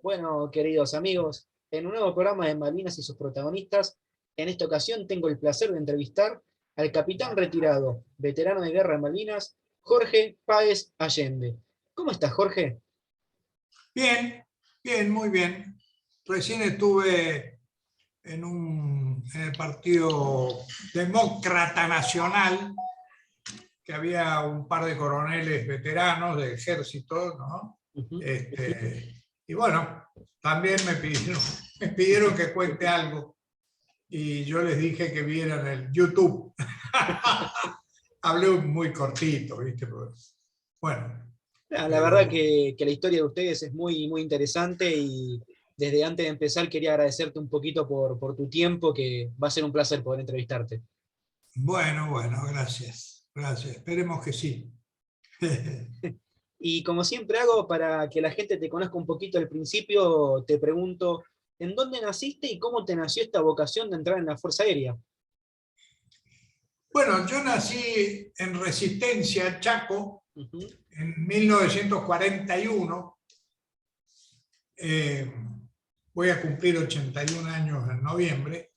Bueno, queridos amigos, en un nuevo programa de Malvinas y sus protagonistas, en esta ocasión tengo el placer de entrevistar al capitán retirado, veterano de guerra en Malvinas, Jorge Páez Allende. ¿Cómo estás, Jorge? Bien, bien, muy bien. Recién estuve en el Partido Demócrata Nacional, que había un par de coroneles veteranos del ejército, ¿no? Ujú. Y bueno, también me pidieron que cuente algo y yo les dije que vieran el YouTube. Hablé muy cortito, ¿viste? Bueno. La verdad Pero que la historia de ustedes es muy interesante y desde antes de empezar quería agradecerte un poquito por tu tiempo, que va a ser un placer poder entrevistarte. bueno, gracias. Gracias. Esperemos que sí. Y como siempre hago, para que la gente te conozca un poquito al principio, te pregunto, ¿en dónde naciste y cómo te nació esta vocación de entrar en la Fuerza Aérea? Bueno, yo nací en Resistencia, Chaco, Ujú. en 1941. Eh, Voy a cumplir 81 años en noviembre.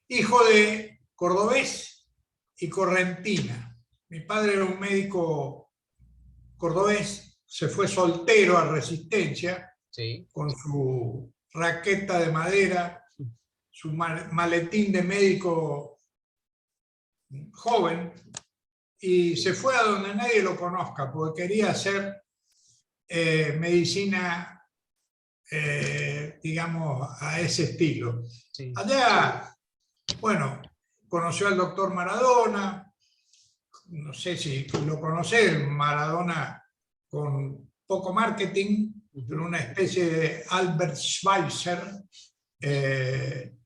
Hijo de cordobés y correntina. Mi padre era un médico cordobés, se fue soltero a Resistencia Sí. con su raqueta de madera, su maletín de médico joven, y se fue a donde nadie lo conozca, porque quería hacer medicina, digamos, a ese estilo. Sí. Allá, bueno, conoció al doctor Maradona, no sé si lo conocés, Maradona con poco marketing, pero una especie de Albert Schweitzer, eh,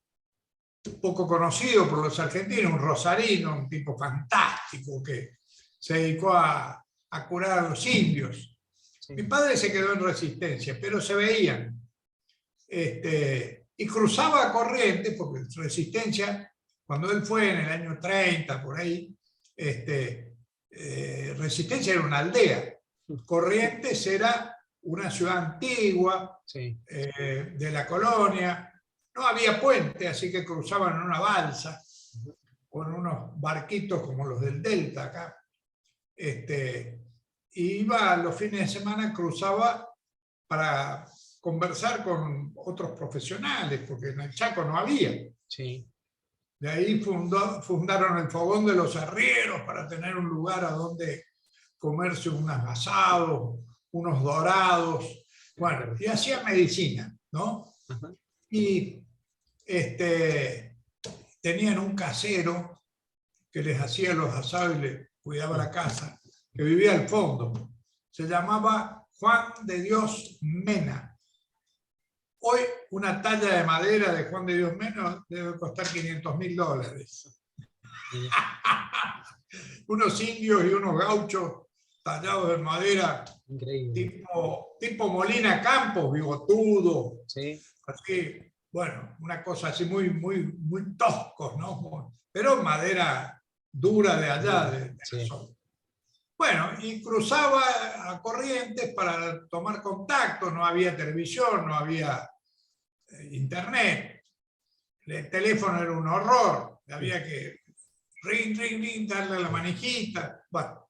poco conocido por los argentinos, un rosarino, un tipo fantástico que se dedicó a curar a los indios. Sí. Mi padre se quedó en Resistencia, pero se veían. Y cruzaba Corrientes, porque Resistencia, cuando él fue en el año 30, por ahí, Resistencia era una aldea. Corrientes era una ciudad antigua, Sí. de la colonia. No había puente, así que cruzaban en una balsa, con unos barquitos como los del Delta acá. Y iba los fines de semana, cruzaba para conversar con otros profesionales, porque en el Chaco no había. Sí. De ahí fundaron el Fogón de los Arrieros para tener un lugar a donde comerse unos asados, unos dorados, bueno, y hacía medicina, ¿no? Ajá. Y tenían un casero que les hacía los asados y les cuidaba la casa, que vivía al fondo. Se llamaba Juan de Dios Mena. Hoy una talla de madera de Juan de Dios Mena debe costar $500.000. Unos indios y unos gauchos tallados de madera, Increíble. tipo Molina Campos, bigotudo, Sí. así, bueno, una cosa así muy toscos, ¿no? Pero madera dura de allá, de la Sí. zona. Bueno, y cruzaba a Corrientes para tomar contacto, no había televisión, no había internet, el teléfono era un horror, había que ring, darle la manijita. Bueno,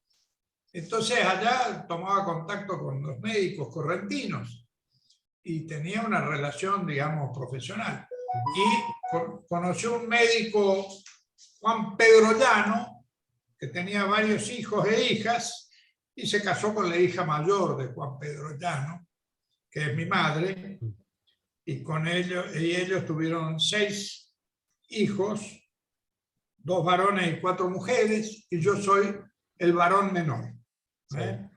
entonces allá tomaba contacto con los médicos correntinos y tenía una relación, digamos, profesional. Y conoció un médico, Juan Pedro Llano, que tenía varios hijos e hijas, y se casó con la hija mayor de Juan Pedro Llano, que es mi madre, y ellos tuvieron 6 hijos, 2 varones y 4 mujeres, y yo soy el varón menor. ¿Eh?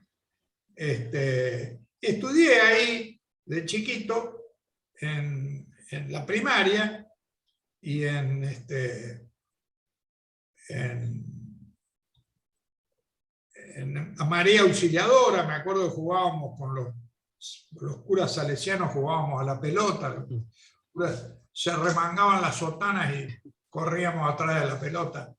Estudié ahí de chiquito en la primaria y en a María Auxiliadora. Me acuerdo que jugábamos con los curas salesianos, jugábamos a la pelota, los curas se remangaban las sotanas y corríamos atrás de la pelota.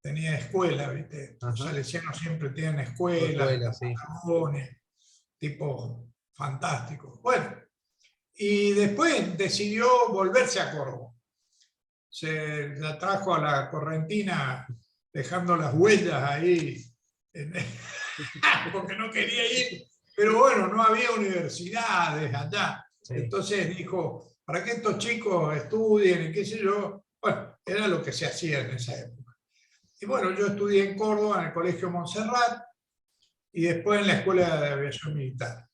Tenía escuela, ¿viste? Los salesianos siempre tienen escuelas, Escuela, sí. Patagones, tipo fantástico. Bueno, y después decidió volverse a Córdoba. Se la trajo a la Correntina dejando las huellas ahí, porque no quería ir, pero bueno, no había universidades allá. Sí. Entonces dijo, para que estos chicos estudien y qué sé yo, bueno, era lo que se hacía en esa época. Y bueno, yo estudié en Córdoba, en el Colegio Montserrat, y después en la Escuela de Aviación Militar.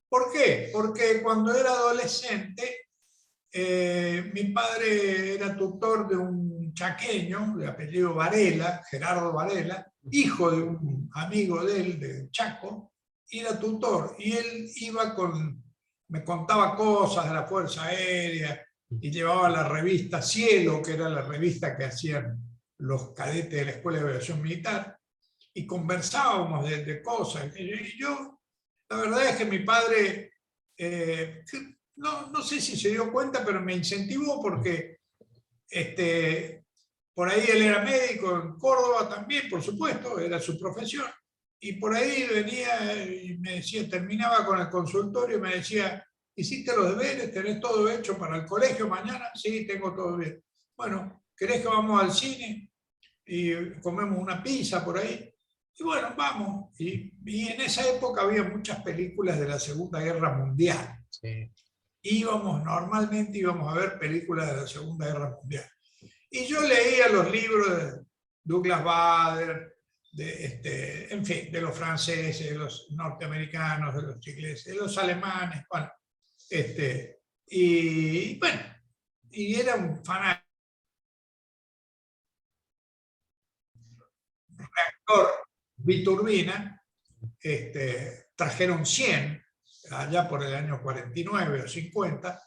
¿Por qué? Porque cuando era adolescente, mi padre era tutor de un chaqueño de apellido Varela, Gerardo Varela, hijo de un amigo de él, de Chaco, y era tutor. Y él iba me contaba cosas de la Fuerza Aérea y llevaba la revista Cielo, que era la revista que hacían los cadetes de la Escuela de Aviación Militar, y conversábamos de cosas. Y yo, la verdad es que mi padre, no sé si se dio cuenta, pero me incentivó porque por ahí él era médico en Córdoba también, por supuesto, era su profesión. Y por ahí venía y me decía, terminaba con el consultorio y me decía, ¿hiciste los deberes? ¿Tenés todo hecho para el colegio mañana? Sí, tengo todo bien. Bueno, ¿querés que vamos al cine? Y comemos una pizza por ahí. Y bueno, vamos. Y en esa época había muchas películas de la Segunda Guerra Mundial. Sí. Normalmente íbamos a ver películas de la Segunda Guerra Mundial. Y yo leía los libros de Douglas Bader, en fin, de los franceses, de los norteamericanos, de los ingleses, de los alemanes, bueno, y bueno, y era un fanático. Reactor biturbina, trajeron 100 allá por el año 49 o 50,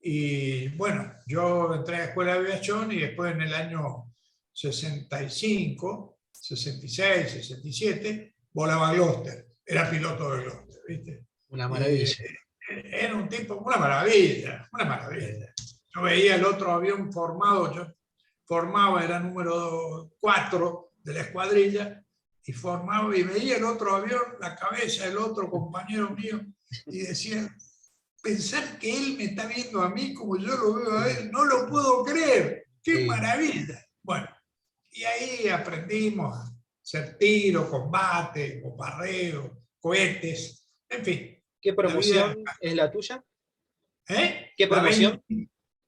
y bueno, yo entré a la Escuela de Aviación y después en el año 65, 66, 67, volaba Gloster, era piloto de Gloster, ¿viste? Una maravilla. Era un tipo, una maravilla, una maravilla. Yo veía el otro avión formado, yo formaba, era número 4 de la escuadrilla, y formaba y veía el otro avión, la cabeza del otro compañero mío, y decía, pensar que él me está viendo a mí como yo lo veo a él, no lo puedo creer, qué maravilla. Bueno, y ahí aprendimos a hacer tiro, combate, bombardeo, cohetes, en fin. ¿Qué promoción es la tuya? ¿Qué promoción?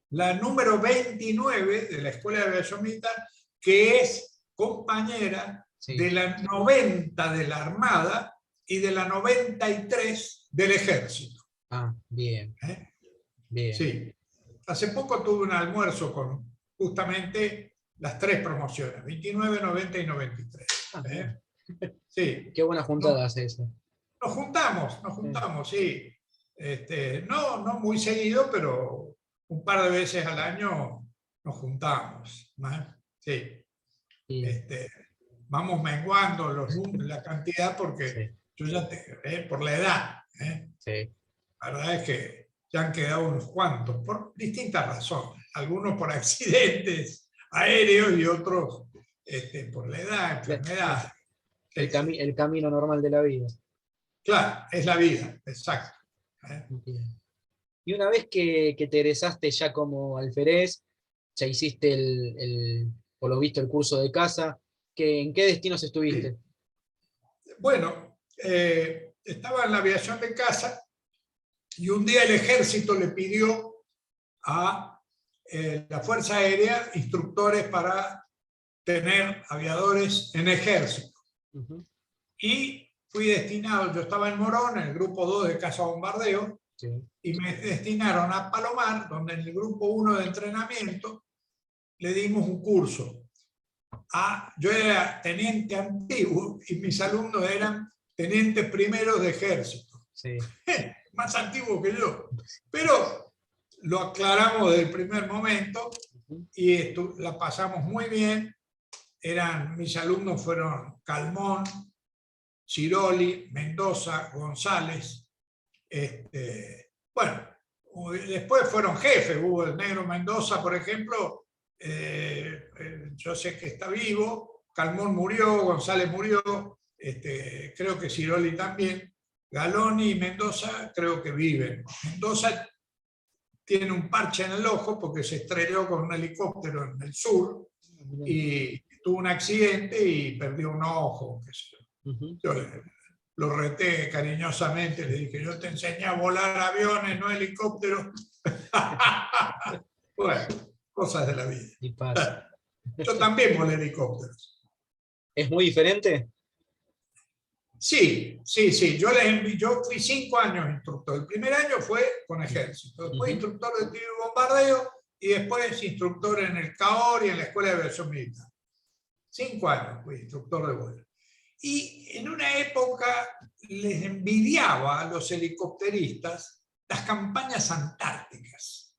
La número 29 de la Escuela de Aviación Militar, que es compañera de la 90 de la Armada y de la 93 del Ejército. Ah, bien. Bien. Sí. Hace poco tuve un almuerzo con justamente las 3 promociones, 29, 90 y 93. Sí. Qué buena juntada hace eso. Nos juntamos, sí. No muy seguido, pero un par de veces al año nos juntamos. Sí. Vamos menguando la cantidad porque yo ya por la edad. Sí. La verdad es que ya han quedado unos cuantos, por distintas razones. Algunos por accidentes aéreos y otros por la edad, enfermedad. El camino normal de la vida. Claro, es la vida, exacto. Y una vez que te egresaste ya como alférez, ya hiciste por lo visto el curso de caza, ¿en qué destinos estuviste? Bueno, estaba en la aviación de caza y un día el ejército le pidió a la Fuerza Aérea instructores para tener aviadores en ejército. Y fui destinado, yo estaba en Morón, en el grupo 2 de caza bombardeo, y me destinaron a Palomar, donde en el grupo 1 de entrenamiento le dimos un curso. Yo era teniente antiguo y mis alumnos eran tenientes primeros de ejército. Sí. Más antiguos que yo. Pero lo aclaramos desde el primer momento y la pasamos muy bien. Mis alumnos fueron Calmón, Ciroli, Mendoza, González. Bueno, después fueron jefes. Hubo el Negro Mendoza, por ejemplo. Yo sé que está vivo. Calmón murió, González murió. Creo que Ciroli también. Galoni y Mendoza creo que viven. Mendoza tiene un parche en el ojo porque se estrelló con un helicóptero en el sur y tuvo un accidente y perdió un ojo. Qué sé yo. Yo lo reté cariñosamente, le dije, yo te enseñé a volar aviones, no helicópteros. Bueno, cosas de la vida. Y pasa. Yo también volé helicópteros. ¿Es muy diferente? Sí. Yo fui 5 años instructor. El primer año fue con ejército, después instructor de tiro y bombardeo y después instructor en el CAOR y en la Escuela de Aviación Militar. 5 años fui instructor de vuelo. Y en una época les envidiaba a los helicópteristas las campañas antárticas,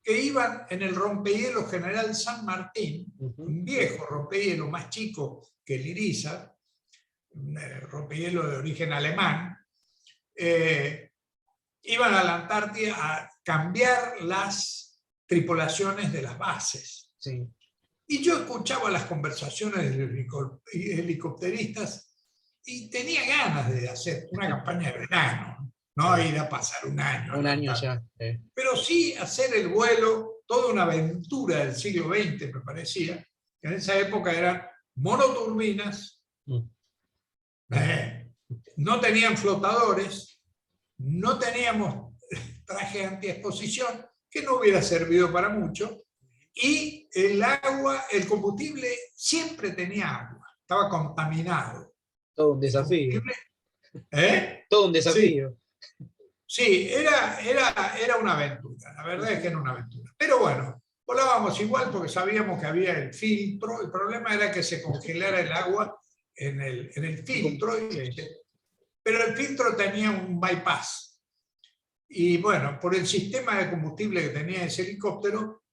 que iban en el rompehielos General San Martín, un viejo rompehielo más chico que el Irizar, un rompehielo de origen alemán, iban a la Antártida a cambiar las tripulaciones de las bases. Sí. Y yo escuchaba las conversaciones de los helicópteristas y tenía ganas de hacer una campaña de verano, no ir a pasar un año. Un año ya. Pero sí hacer el vuelo, toda una aventura del siglo XX, me parecía, que en esa época eran monoturbinas, no tenían flotadores, no teníamos traje antiexposición, que no hubiera servido para mucho, y el agua, el combustible siempre tenía agua, estaba contaminado. Todo un desafío. Todo un desafío. Sí, era una aventura, la verdad es que era una aventura. Pero bueno, volábamos igual porque sabíamos que había el filtro, el problema era que se congelara el agua en el filtro, pero el filtro tenía un bypass. Y bueno, por el sistema de combustible que tenía ese helicóptero,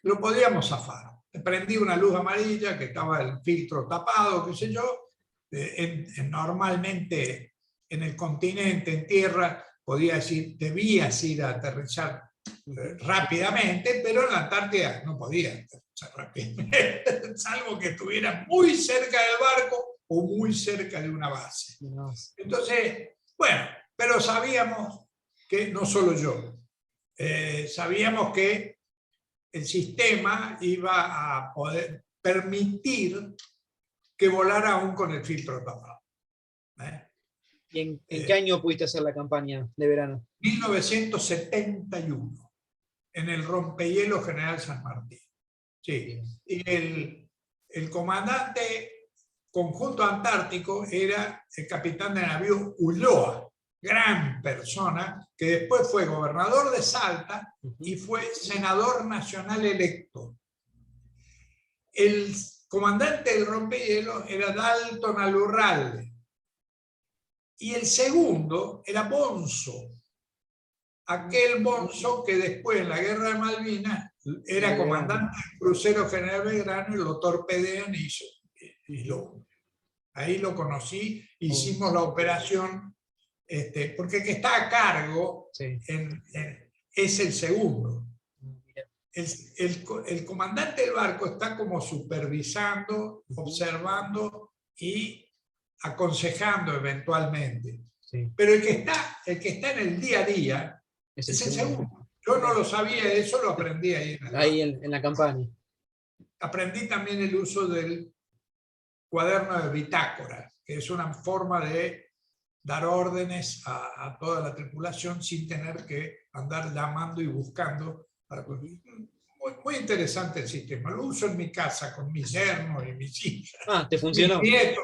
lo podíamos zafar. Prendí una luz amarilla, que estaba el filtro tapado, qué sé yo. Normalmente en el continente, en tierra, debías ir a aterrizar rápidamente, pero en la Antártida no podías aterrizar rápidamente, salvo que estuviera muy cerca del barco o muy cerca de una base. Entonces, bueno, pero sabíamos que, no solo yo, sabíamos que el sistema iba a poder permitir que volara aún con el filtro tapado. ¿Y en qué año pudiste hacer la campaña de verano? 1971, en el rompehielo General San Martín. Sí. Y el comandante conjunto antártico era el capitán de navío Ulloa, gran persona, que después fue gobernador de Salta y fue senador nacional electo. El comandante del rompehielo era Dalton Alurralde. Y el segundo era Bonzo, aquel Bonzo que después en la guerra de Malvinas era comandante del crucero General Belgrano y lo torpedean ahí lo conocí, hicimos la operación, porque el que está a cargo es el segundo. El comandante del barco está como supervisando, observando y aconsejando eventualmente. Pero el que está en el día a día es el segundo. Yo no lo sabía, eso lo aprendí ahí en la campaña. Aprendí también el uso del cuaderno de bitácora, que es una forma de dar órdenes a toda la tripulación sin tener que andar llamando y buscando. Muy interesante el sistema. Lo uso en mi casa con mis yernos y mis hijas. ¿Te funcionó? Mis nietos.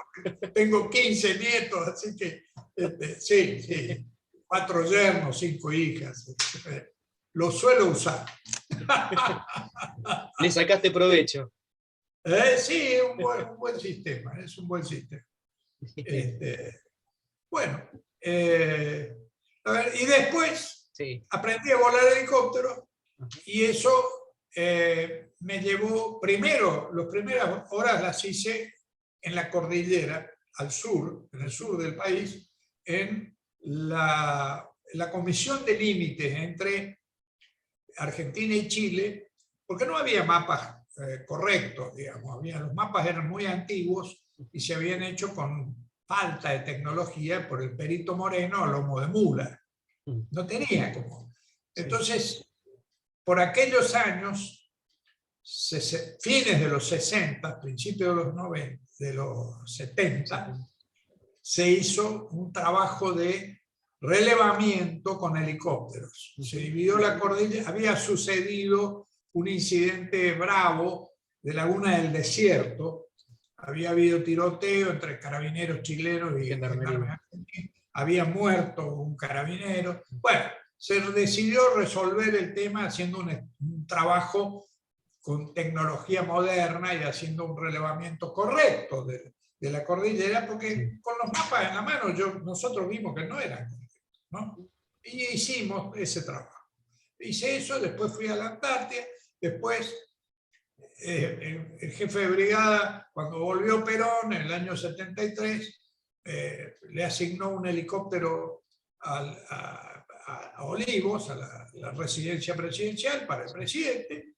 Tengo 15 nietos, así que sí. 4 yernos, 5 hijas. Lo suelo usar. ¿Le sacaste provecho? Sí, un buen sistema. Es un buen sistema. Bueno, a ver, y después aprendí a volar helicóptero y eso me llevó primero, las primeras horas las hice en la cordillera, al sur, en el sur del país, en la comisión de límites entre Argentina y Chile, porque no había mapas correctos, digamos. Los mapas eran muy antiguos y se habían hecho con falta de tecnología por el Perito Moreno, lomo de mula. No tenía como. Entonces, por aquellos años, fines de los 60, principios de los 90, de los 70, se hizo un trabajo de relevamiento con helicópteros. Se dividió la cordillera, había sucedido un incidente bravo de Laguna del Desierto, había habido tiroteo entre carabineros chilenos y gendarmes argentinos, había muerto un carabinero. Bueno, se decidió resolver el tema haciendo un trabajo con tecnología moderna y haciendo un relevamiento correcto de la cordillera, porque con los mapas en la mano nosotros vimos que no eran correctos, ¿no? Y hicimos ese trabajo. Hice eso, después fui a la Antártida, después el jefe de brigada, cuando volvió Perón en el año 73, le asignó un helicóptero a Olivos, a la residencia presidencial para el presidente,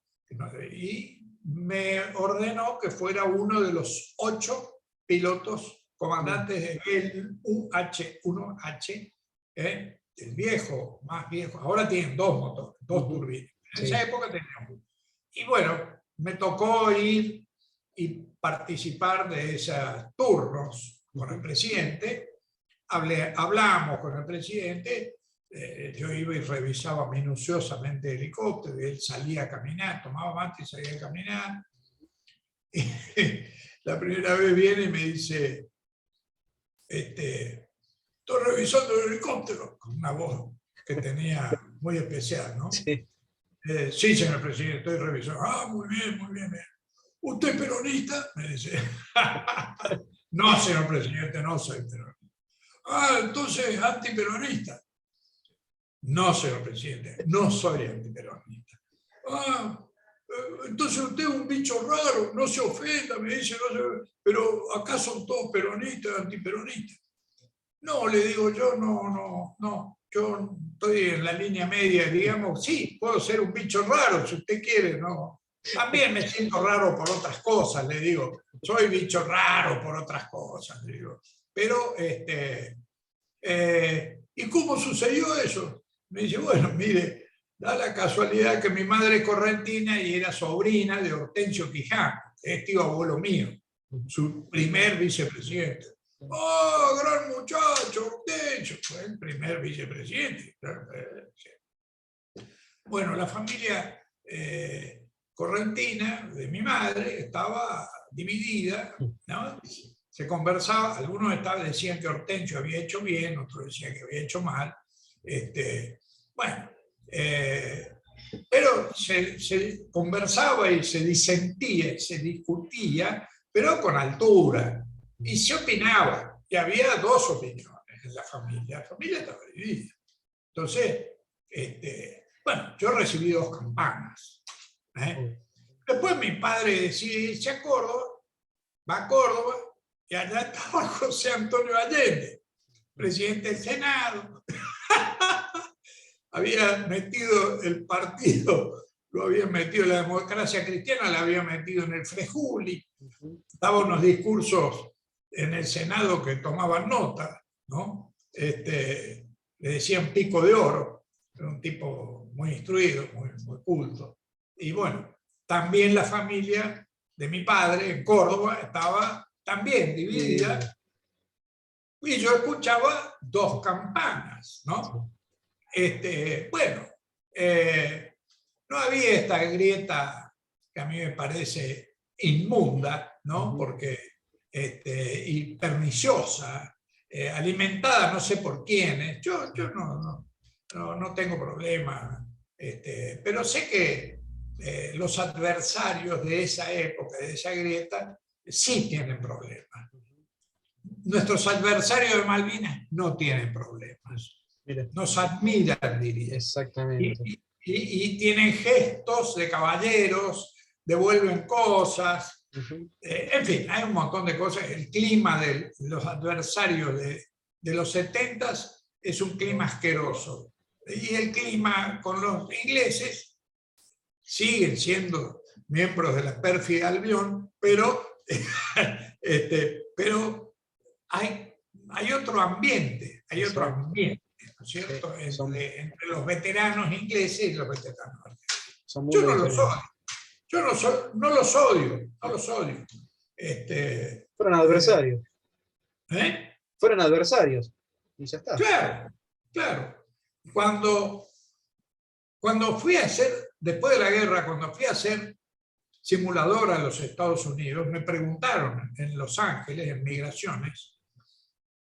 y me ordenó que fuera uno de los 8 pilotos comandantes del UH-1H, el viejo, más viejo. Ahora tienen 2 motores, 2 turbinas. En esa época tenían uno. Y bueno, me tocó ir y participar de esos turnos con el presidente. Hablamos con el presidente. Yo iba y revisaba minuciosamente el helicóptero, y él salía a caminar, tomaba mate y salía a caminar. Y la primera vez viene y me dice, estoy revisando el helicóptero, con una voz que tenía muy especial, ¿no? Sí. Sí, señor presidente, estoy revisando. Ah, muy bien, muy bien. ¿Usted es peronista? Me dice. No, señor presidente, no soy peronista. Ah, entonces antiperonista. No, señor presidente, no soy antiperonista. Ah, entonces usted es un bicho raro, no se ofenda, me dice, pero acá son todos peronistas, antiperonistas. No, le digo yo, no, yo estoy en la línea media, digamos, sí, puedo ser un bicho raro si usted quiere, no. También me siento raro por otras cosas, le digo, soy bicho raro por otras cosas, le digo. Pero, ¿y cómo sucedió eso? Me dice, bueno, mire, da la casualidad que mi madre es correntina y era sobrina de Hortensio Quijano, que es tío abuelo mío, su primer vicepresidente. ¡Oh, gran muchacho, Hortensio! Fue el primer vicepresidente. Bueno, la familia correntina de mi madre estaba dividida, ¿no? Se conversaba, algunos decían que Hortensio había hecho bien, otros decían que había hecho mal. Bueno, pero se conversaba y se disentía, se discutía, pero con altura. Y se opinaba, y había 2 opiniones en la familia estaba dividida. Entonces, bueno, yo recibí 2 campanas. Después mi padre decide irse a Córdoba, va a Córdoba, y allá estaba José Antonio Allende, presidente del Senado. Había metido el partido, lo había metido la democracia cristiana, la había metido en el Frejuli. Daba unos discursos en el Senado que tomaban nota, ¿no? Le decían Pico de Oro, era un tipo muy instruido, muy culto. Y bueno, también la familia de mi padre en Córdoba estaba también dividida. Y yo escuchaba 2 campanas, ¿no? Bueno, no había esta grieta que a mí me parece inmunda, ¿no? Porque, y perniciosa, alimentada no sé por quiénes. Yo no tengo problema, pero sé que los adversarios de esa época, de esa grieta, sí tienen problemas. Nuestros adversarios de Malvinas no tienen problemas. Nos admiran, diría. Exactamente. Y tienen gestos de caballeros, devuelven cosas. En fin, hay un montón de cosas. El clima de los adversarios de los 70s es un clima asqueroso. Y el clima con los ingleses siguen siendo miembros de la pérfida Albión, pero hay hay otro ambiente, ¿no es cierto? Sí, Entre los veteranos ingleses y los veteranos argentinos. son Yo mundos no los diferentes. odio, no los odio. Fueron adversarios. ¿Eh? Fueron adversarios. Y ya está. Claro. Cuando fui a hacer, después de la guerra, cuando fui a hacer simulador a los Estados Unidos, me preguntaron en Los Ángeles, en Migraciones,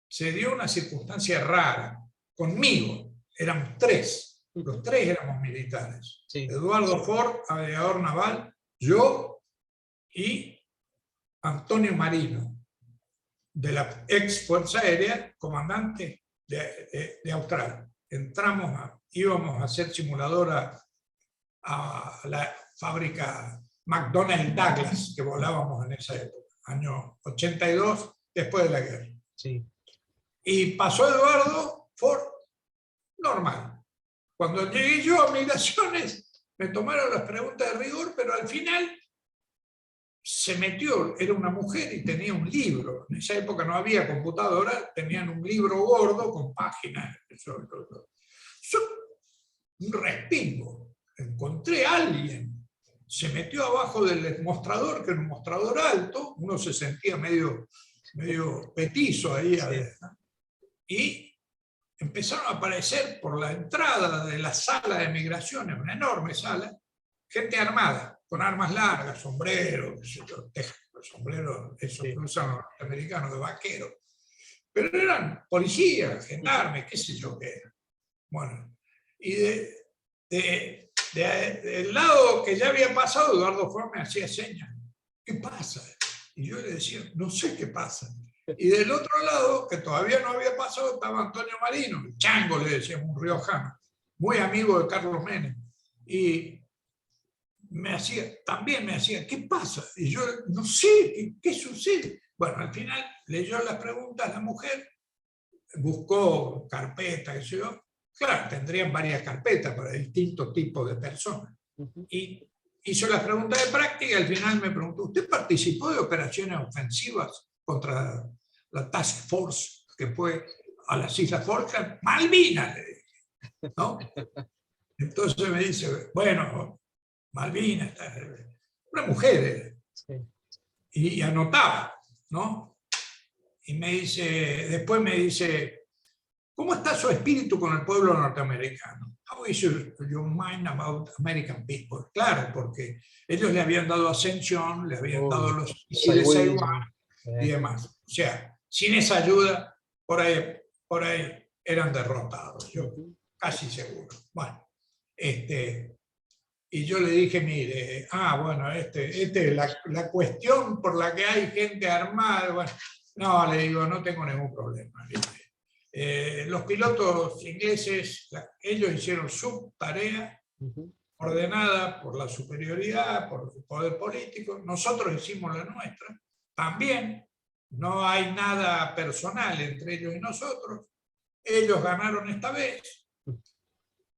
se dio una circunstancia rara. Conmigo, eran 3. Los 3 éramos militares. Sí. Eduardo Ford, aviador naval, yo y Antonio Marino, de la ex Fuerza Aérea, comandante de Austral. Íbamos a hacer simulador a la fábrica McDonnell Douglas, que volábamos en esa época, año 82, después de la guerra. Sí. Y pasó Eduardo Ford, normal. Cuando llegué yo a Migraciones, me tomaron las preguntas de rigor, pero al final se metió, era una mujer y tenía un libro. En esa época no había computadora, tenían un libro gordo con páginas. Yo, un respingo. Encontré a alguien, se metió abajo del mostrador, que era un mostrador alto, uno se sentía medio petizo ahí, Sí. y empezaron a aparecer por la entrada de la sala de migraciones, una enorme sala, gente armada, con armas largas, sombreros, sombreros, esos que usan los norteamericanos, de vaquero. Pero eran policías, gendarmes, qué sé yo qué era. Bueno, y del lado que ya había pasado, Eduardo Ford me hacía señas. ¿Qué pasa? Y yo le decía, no sé qué pasa. Y del otro lado, que todavía no había pasado, estaba Antonio Marino, el Chango le decíamos, un riojano, muy amigo de Carlos Menem. Y también me hacía, ¿qué pasa? Y yo, no sé, ¿qué sucede? Bueno, al final leyó las preguntas la mujer, buscó carpetas, qué sé yo. Claro, tendrían varias carpetas para distintos tipos de personas. Y hizo las preguntas de práctica y al final me preguntó, ¿usted participó de operaciones ofensivas contra la Task Force que fue a las Islas Falkland? Malvinas, le dije, ¿no? Entonces me dice, bueno, Malvinas, una mujer, Sí. y anotaba, ¿no? Y después me dice, ¿cómo está su espíritu con el pueblo norteamericano? How is your mind about American people? Claro, porque ellos le habían dado ascensión, le habían dado los misiles Saiwan y demás. O sea, sin esa ayuda, por ahí eran derrotados, yo casi seguro. Bueno, y yo le dije, mire, bueno, es la cuestión por la que hay gente armada. Bueno, no, le digo, no tengo ningún problema. Los pilotos ingleses, ellos hicieron su tarea ordenada por la superioridad, por el poder político. Nosotros hicimos la nuestra. También no hay nada personal entre ellos y nosotros. Ellos ganaron esta vez.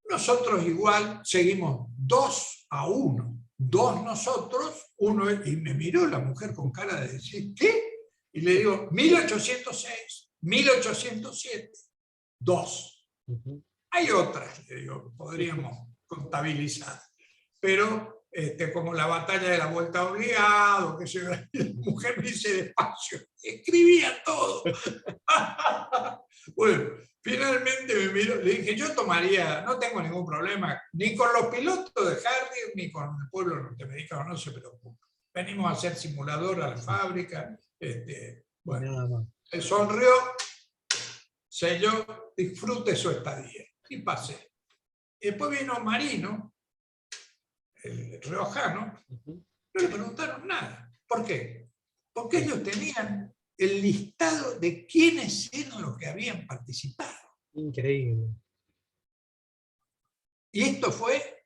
Nosotros igual seguimos 2-1. 2 nosotros, 1 y me miró la mujer con cara de decir, ¿qué? Y le digo, 1806, 1807, 2. Hay otras, le digo, podríamos contabilizar. Pero como la batalla de la Vuelta Obligado, que la mujer me dice despacio, escribía todo. Bueno, finalmente me miró, le dije, yo tomaría, no tengo ningún problema, ni con los pilotos de Harrier, ni con el pueblo norteamericano, no se preocupe. Venimos a hacer simulador a la fábrica. Bueno, se sonrió, selló, disfrute su estadía. Y pasé. Después vino Marino, el riojano, no le preguntaron nada. ¿Por qué? Porque ellos tenían el listado de quiénes eran los que habían participado. Increíble. Y esto fue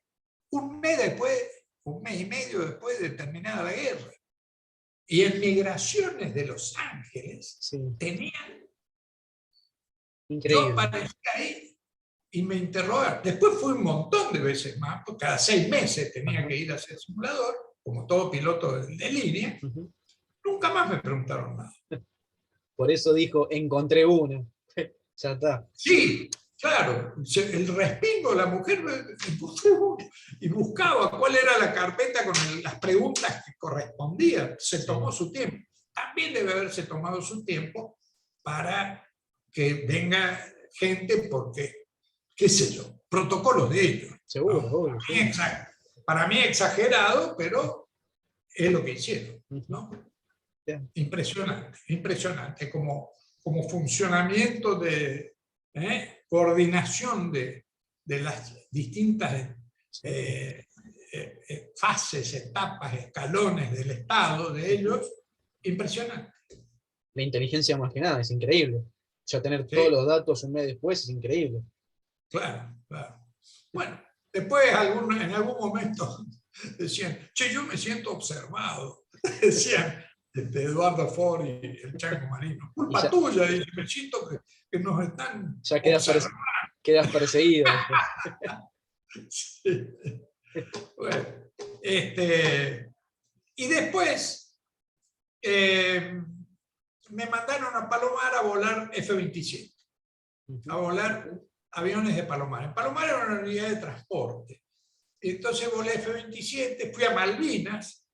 un mes y medio después de terminada la guerra. Y en Migraciones de Los Ángeles tenían... Increíble. Yo aparecí ahí y me interrogaron. Después fue un montón de veces más, porque cada 6 meses tenía que ir a hacer simulador, como todo piloto de línea. Nunca más me preguntaron nada. Por eso dijo, encontré uno. Ya está. Sí, claro, el respingo, la mujer encontró y buscaba cuál era la carpeta con las preguntas que correspondían. Se tomó su tiempo. También debe haberse tomado su tiempo para que venga gente porque, qué sé yo, protocolos de ellos. Seguro, ¿no? obvio, sí. Para mí exagerado, pero es lo que hicieron, ¿no? Bien. Impresionante, impresionante como funcionamiento de coordinación de las distintas fases, etapas, escalones del Estado de ellos, impresionante. La inteligencia más que nada, es increíble. Ya tener Sí. todos los datos un mes después es increíble. Claro, claro. Bueno, después en algún momento decían, che, yo me siento observado. Decían Eduardo Ford y el Chango Marino. Culpa ya, tuya, dice, me siento que nos están ya observando. quedas perseguido después. Sí. Bueno, y después me mandaron a Palomar a volar F-27, a volar aviones de Palomar. En Palomar era una unidad de transporte. Entonces volé F-27, fui a Malvinas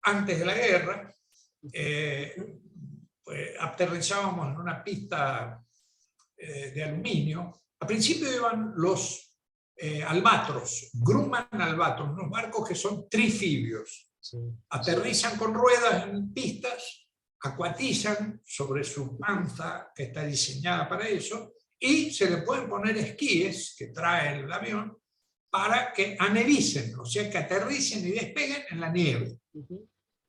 antes de la guerra. Pues, aterrizábamos en una pista de aluminio. Al principio iban los Albatros, Grumman Albatros, unos barcos que son trifibios. Sí. Aterrizan con ruedas en pistas, acuatizan sobre su panza, que está diseñada para eso, y se le pueden poner esquíes que trae el avión para que anevicen, o sea, que aterricen y despeguen en la nieve.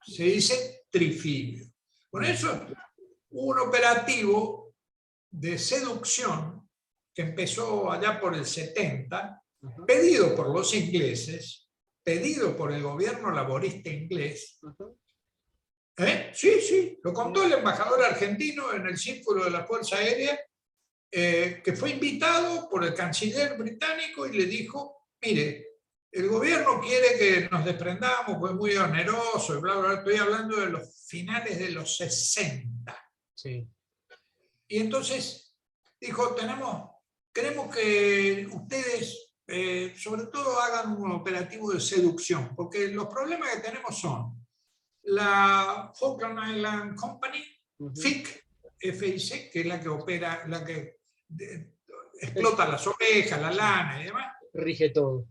Se dice trifibio. Por eso hubo un operativo de seducción que empezó allá por el 70, pedido por los ingleses, pedido por el gobierno laborista inglés. Sí, sí, lo contó el embajador argentino en el Círculo de la Fuerza Aérea, que fue invitado por el canciller británico y le dijo, mire, el gobierno quiere que nos desprendamos, pues es muy oneroso, y bla, bla, bla. Estoy hablando de los finales de los 60. Sí. Y entonces dijo, queremos que ustedes, sobre todo, hagan un operativo de seducción, porque los problemas que tenemos son la Falkland Island Company, FIC, FIC, que es la que opera, la que explota las ovejas, la lana y demás. Rige todo.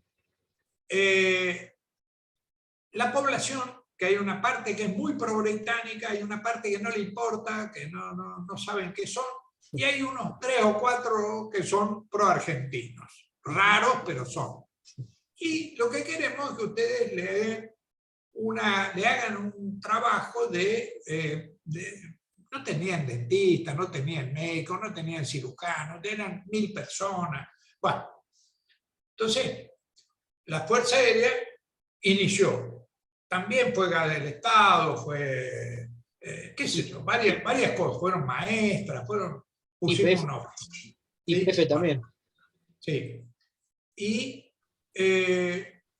La población, que hay una parte que es muy pro-británica, hay una parte que no le importa, que no saben qué son, y hay unos 3 o 4 que son pro-argentinos. Raros, pero son. Y lo que queremos es que ustedes le hagan un trabajo no tenían dentistas, no tenían médicos, no tenían cirujanos, eran 1000 personas. Bueno, entonces, la Fuerza Aérea inició. También fue del Estado, fue, qué sé yo, varias cosas. Fueron maestras, pusimos unos. YPF también. Sí. Y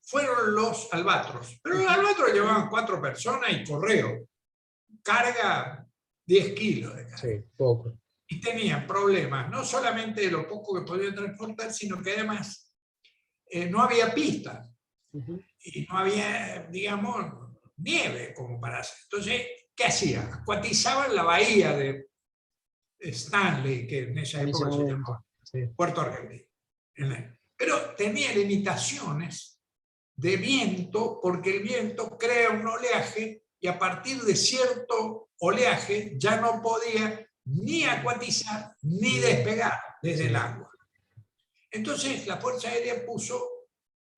fueron los Albatros. Pero los Albatros llevaban 4 personas y correo. Carga 10 kilos de carga. Sí, poco. Y tenían problemas, no solamente de lo poco que podían transportar, sino que además no había pistas. Y no había, digamos, nieve como para hacer. Entonces, ¿qué hacían? Acuatizaban la bahía de Stanley, que en esa época se llamaba Puerto Argentino. Pero tenía limitaciones de viento, porque el viento crea un oleaje y a partir de cierto oleaje ya no podía ni acuatizar ni despegar desde el agua. Entonces la Fuerza Aérea puso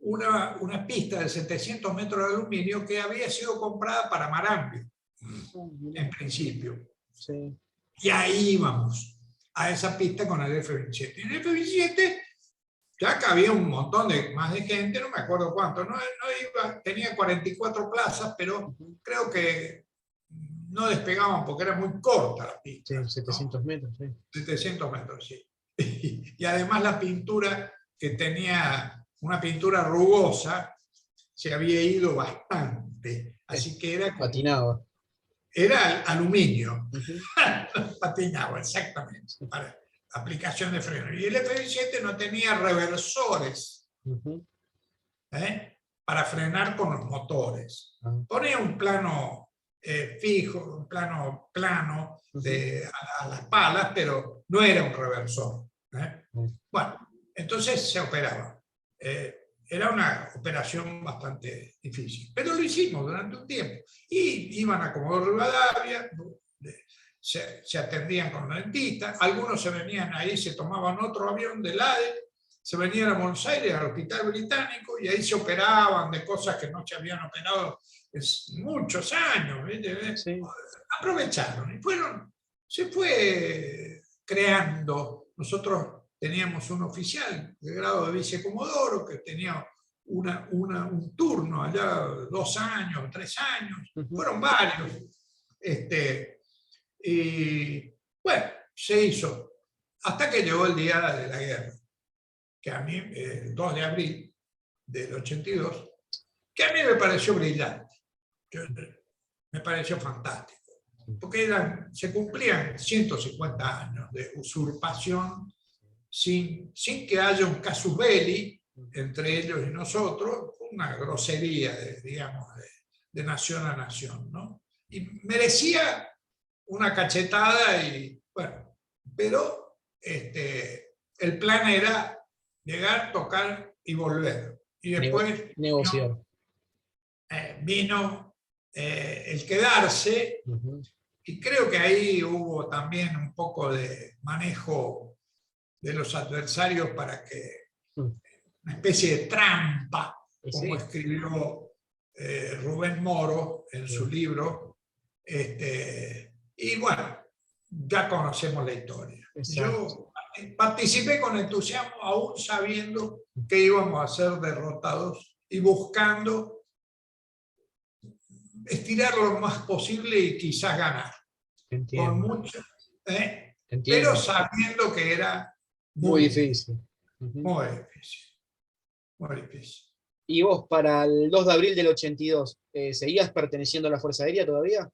una pista de 700 metros de aluminio que había sido comprada para Marambio, en principio. Sí. Y ahí íbamos, a esa pista con el F-27. En el F-27 ya cabía un montón más de gente, no me acuerdo cuánto, tenía 44 plazas, pero creo que no despegaban porque era muy corta la pista. Sí, 700 metros. Sí. 700 metros, sí. Y además la pintura, que tenía una pintura rugosa, se había ido bastante. Así que era como, patinaba. era aluminio. Ujú. Patinaba, exactamente, para aplicación de freno. Y el F-17 no tenía reversores, Ujú. ¿eh? Para frenar con los motores. Ah. Ponía un plano fijo, un plano plano a las palas, pero no era un reversor. Bueno, entonces se operaba. Era una operación bastante difícil, pero lo hicimos durante un tiempo. Y iban a Comodoro Rivadavia, se atendían con el dentista, algunos se venían ahí, se tomaban otro avión del ADE, se venían a Buenos Aires, al Hospital Británico, y ahí se operaban de cosas que no se habían operado en muchos años. Sí. Aprovecharon y se fue creando. Nosotros teníamos un oficial de grado de vicecomodoro que tenía un turno allá, 2 años, 3 años, fueron varios. Y bueno, se hizo, hasta que llegó el día de la guerra, que a mí, el 2 de abril del 82, que a mí me pareció brillante, me pareció fantástico, porque se cumplían 150 años de usurpación sin que haya un casus belli entre ellos y nosotros, una grosería, digamos, de nación a nación, ¿no? Y merecía una cachetada, y bueno, pero el plan era llegar, tocar y volver. Y después Negociar. vino el quedarse, y creo que ahí hubo también un poco de manejo de los adversarios para que una especie de trampa, como escribió Rubén Moro en su libro, y bueno, ya conocemos la historia. Yo participé con entusiasmo, aún sabiendo que íbamos a ser derrotados y buscando estirar lo más posible y quizás ganar. Entiendo. Con mucho, pero sabiendo que era muy difícil. Muy difícil. Muy difícil. ¿Y vos, para el 2 de abril del 82, seguías perteneciendo a la Fuerza Aérea todavía?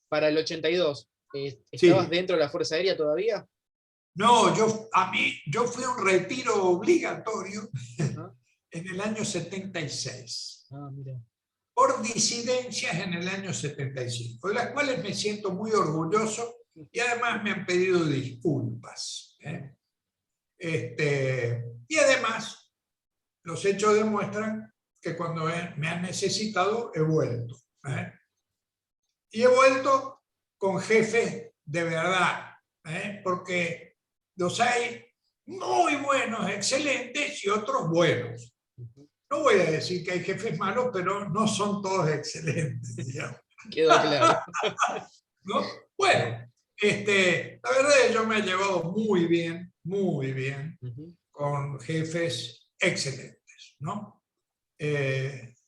Para el 82, ¿estabas dentro de la Fuerza Aérea todavía? No, yo fui a un retiro obligatorio en el año 76. Ah, mira. Por disidencias en el año 75, de las cuales me siento muy orgulloso, y además me han pedido disculpas. Y además, los hechos demuestran que cuando me han necesitado, he vuelto. Y he vuelto con jefes de verdad, porque los hay muy buenos, excelentes, y otros buenos. No voy a decir que hay jefes malos, pero no son todos excelentes, digamos. Quedó claro. ¿No? Bueno, la verdad es que yo me he llevado muy bien con jefes excelentes, ¿no?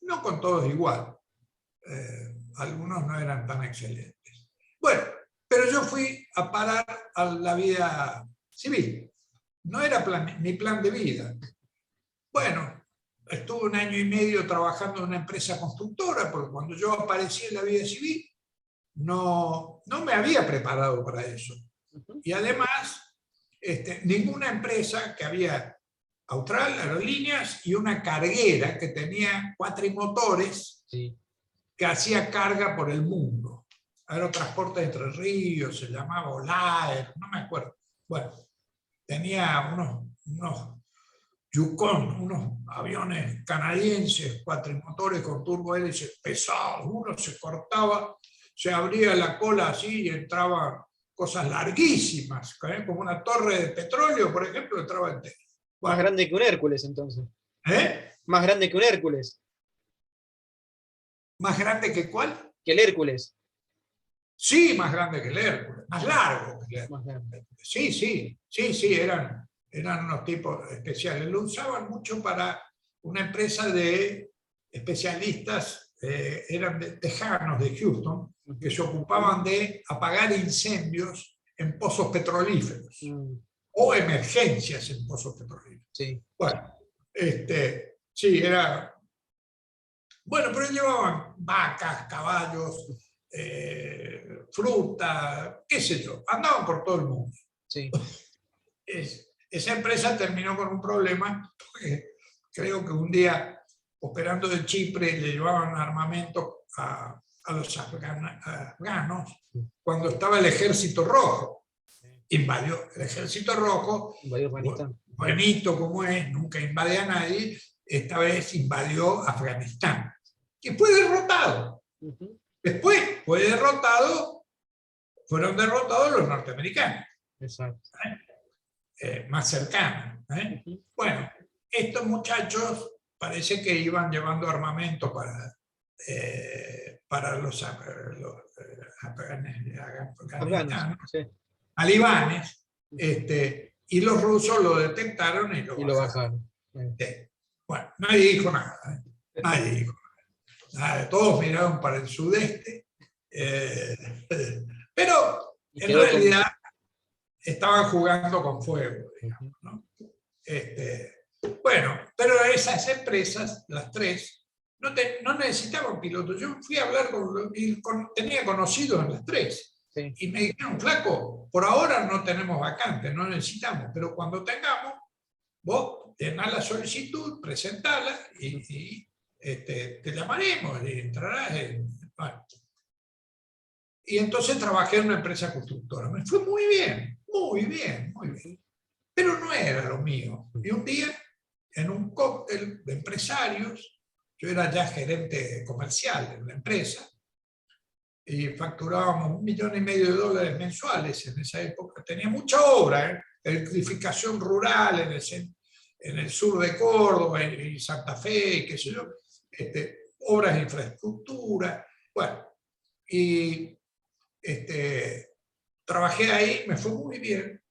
No con todos igual. Algunos no eran tan excelentes. Bueno, pero yo fui a parar a la vida civil. No era mi plan de vida. Bueno, estuve 1 año y medio trabajando en una empresa constructora, porque cuando yo aparecí en la vida civil, no me había preparado para eso. Y además, ninguna empresa, que había Austral, Aerolíneas, y una carguera que tenía cuatrimotores, que hacía carga por el mundo. Aerotransporte de Entre Ríos, se llamaba Olaer, no me acuerdo. Bueno, tenía unos Yukon, unos aviones canadienses, cuatrimotores con turbohélices pesados. Uno se cortaba, se abría la cola así y entraban cosas larguísimas, como una torre de petróleo, por ejemplo, entraba entero. Bueno, más grande que un Hércules, entonces. Más grande que un Hércules. ¿Más grande que cuál? Que el Hércules. Sí, más grande que el Hércules. Más largo que el Hércules. Más grande. Sí, eran unos tipos especiales. Lo usaban mucho para una empresa de especialistas, eran tejanos de Houston, que se ocupaban de apagar incendios en pozos petrolíferos o emergencias en pozos petrolíferos. Sí. Bueno, sí, era Bueno, pero llevaban vacas, caballos, fruta, qué sé yo, andaban por todo el mundo. Sí. Esa empresa terminó con un problema, porque creo que un día, operando de Chipre, le llevaban armamento a los afganos cuando estaba el Ejército Rojo. Invadió el Ejército Rojo, Invadió Afganistán. buenito como es, nunca invade a nadie, esta vez invadió Afganistán. Y fue derrotado. Después fueron derrotados los norteamericanos. Exacto. Más cercanos. Bueno, estos muchachos parece que iban llevando armamento para los afganos, Sí. talibanes, y los rusos lo detectaron y lo bajaron. Bueno, nadie dijo nada. Nadie dijo nada. Todos miraron para el sudeste, pero en realidad estaban jugando con fuego, digamos, ¿no? Bueno, pero esas empresas, las tres, no necesitaban pilotos. Yo fui a hablar tenía conocidos en las tres. Sí. Y me dijeron, flaco, por ahora no tenemos vacantes, no necesitamos, pero cuando tengamos, vos llenás la solicitud, presentala y te llamaremos y entrarás bueno. Y entonces trabajé en una empresa constructora. Me fue muy bien, muy bien, muy bien. Pero no era lo mío. Y un día, en un cóctel de empresarios, yo era ya gerente comercial de una empresa, y facturábamos $1,500,000 mensuales en esa época. Tenía mucha obra, electrificación rural en el sur de Córdoba y Santa Fe, qué sé yo, obras de infraestructura. Bueno, y trabajé ahí, me fue muy bien,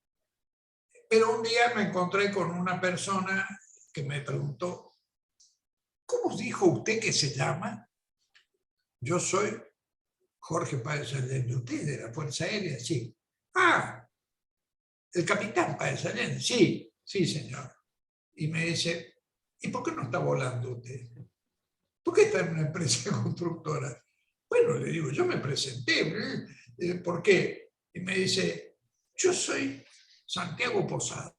pero un día me encontré con una persona que me preguntó, ¿cómo dijo usted que se llama? Yo soy Jorge Páez Allende. ¿Usted de la Fuerza Aérea? Sí. Ah, el capitán Páez Allende. Sí, sí, señor. Y me dice, ¿y por qué no está volando usted? ¿Por qué está en una empresa constructora? Bueno, le digo, yo me presenté. ¿Por qué? Y me dice, yo soy Santiago Posadas.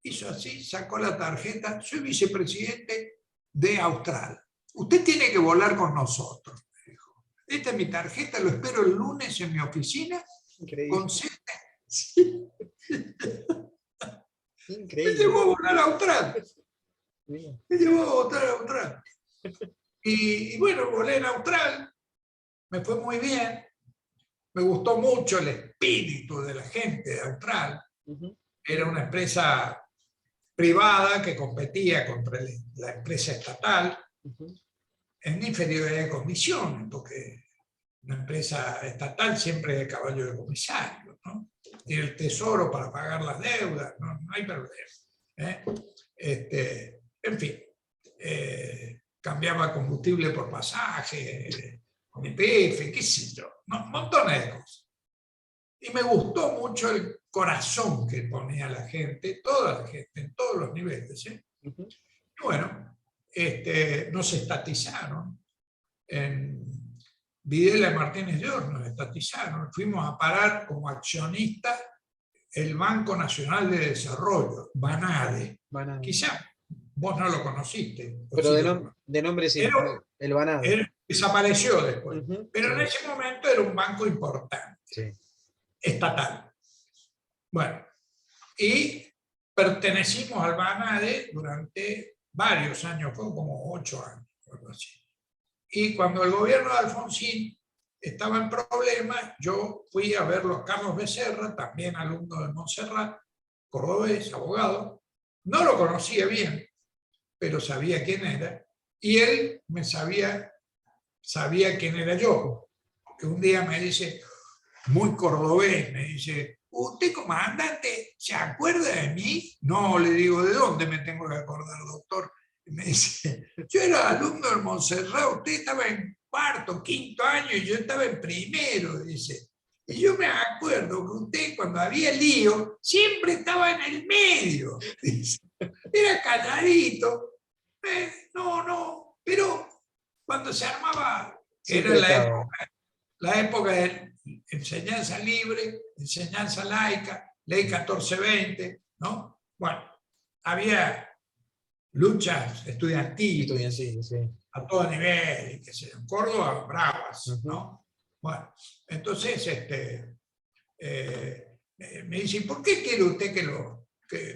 Hizo así, sacó la tarjeta, soy vicepresidente de Austral. Usted tiene que volar con nosotros, me dijo. Esta es mi tarjeta, lo espero el lunes en mi oficina. Increíble. Con sí. Increíble. Me llevó a volar a Austral. Me llevó a volar a Austral. Y bueno, volé en Austral, me fue muy bien, me gustó mucho el espíritu de la gente de Austral. Era una empresa privada que competía contra la empresa estatal en inferioridad de condiciones, porque una empresa estatal siempre es de caballo de comisario, ¿no? Tiene el tesoro para pagar las deudas, no hay problema. En fin, cambiaba combustible por pasaje, con IPF, qué sé yo, montones de cosas. Y me gustó mucho el corazón que ponía la gente, toda la gente, en todos los niveles. Y bueno, nos estatizaron. En Videla y Martínez Llor nos estatizaron. Fuimos a parar como accionista el Banco Nacional de Desarrollo, BANADE. Quizá vos no lo conociste. Pero de nombre sí, el BANADE. Desapareció después. Pero en ese momento era un banco importante. Sí. Estatal. Bueno, y pertenecimos al BANADE durante varios años, fue como 8 años, algo así. Y cuando el gobierno de Alfonsín estaba en problemas, yo fui a verlo a Carlos Becerra, también alumno de Montserrat, cordobés, abogado. No lo conocía bien, pero sabía quién era, y él me sabía quién era yo. Porque un día me dice, muy cordobés, me dice, ¿usted comandante se acuerda de mí? No, le digo, ¿de dónde me tengo que acordar, doctor? Y me dice, yo era alumno del Montserrat, usted estaba en cuarto, quinto año y yo estaba en primero, dice. Y yo me acuerdo que usted cuando había lío siempre estaba en el medio, dice. Era calladito. No, Pero cuando se armaba, Siempre era estaba. la época de enseñanza libre, enseñanza laica, ley 1420, ¿no? Bueno, había luchas estudiantiles Estudiantil, sí. a todo nivel, y que se en Córdoba, bravas, Ujú. ¿no? Bueno, entonces me dice, ¿por qué quiere usted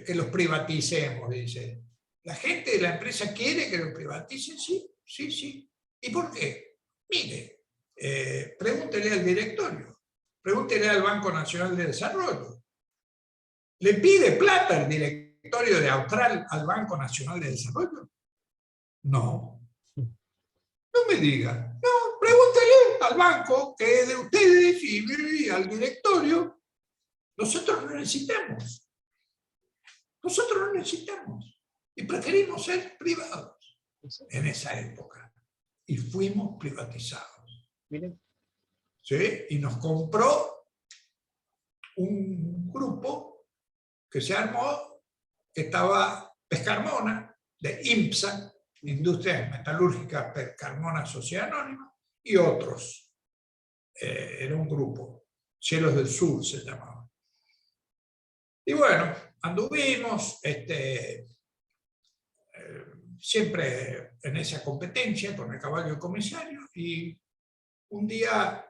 que los privaticemos? Dice, ¿la gente de la empresa quiere que los privaticen? Sí, sí, sí. ¿Y por qué? Mire, pregúntele al directorio, pregúntele al Banco Nacional de Desarrollo. ¿Le pide plata el directorio de Austral al Banco Nacional de Desarrollo? No, no me diga. No, pregúntele al banco que es de ustedes y al directorio. Nosotros no necesitamos. Nosotros no necesitamos. Y preferimos ser privados en esa época. Y fuimos privatizados. Miren. ¿Sí? Y nos compró un grupo que se armó, que estaba Pescarmona, de IMPSA, Industrias Metalúrgicas Pescarmona Sociedad Anónima, y otros. Era un grupo, Cielos del Sur se llamaba. Y bueno, anduvimos siempre en esa competencia con el caballo comisario, y un día,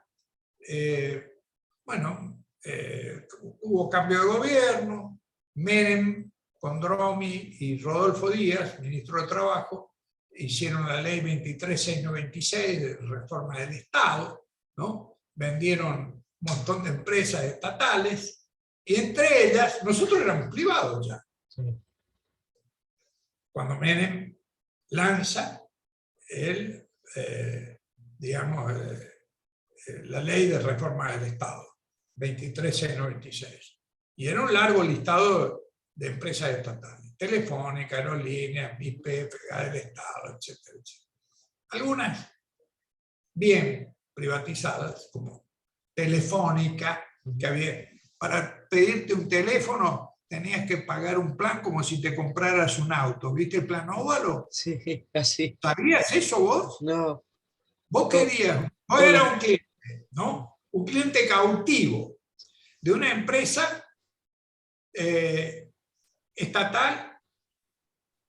hubo cambio de gobierno, Menem, Condromi y Rodolfo Díaz, ministro de Trabajo, hicieron la ley 23696 de reforma del Estado, ¿no? Vendieron un montón de empresas estatales, y entre ellas, nosotros éramos privados ya. Sí. Cuando Menem lanza la ley de reforma del Estado, 23696. Y era un largo listado de empresas estatales, Telefónica, Aerolíneas, YPF, del Estado, etcétera, etcétera. Algunas bien privatizadas, como Telefónica, que había, para pedirte un teléfono tenías que pagar un plan como si te compraras un auto. ¿Viste el plan óvalo? Sí, así. ¿Sabías eso vos? No. Vos querías, vos Todo eras lo- un cliente, ¿no? Un cliente cautivo de una empresa estatal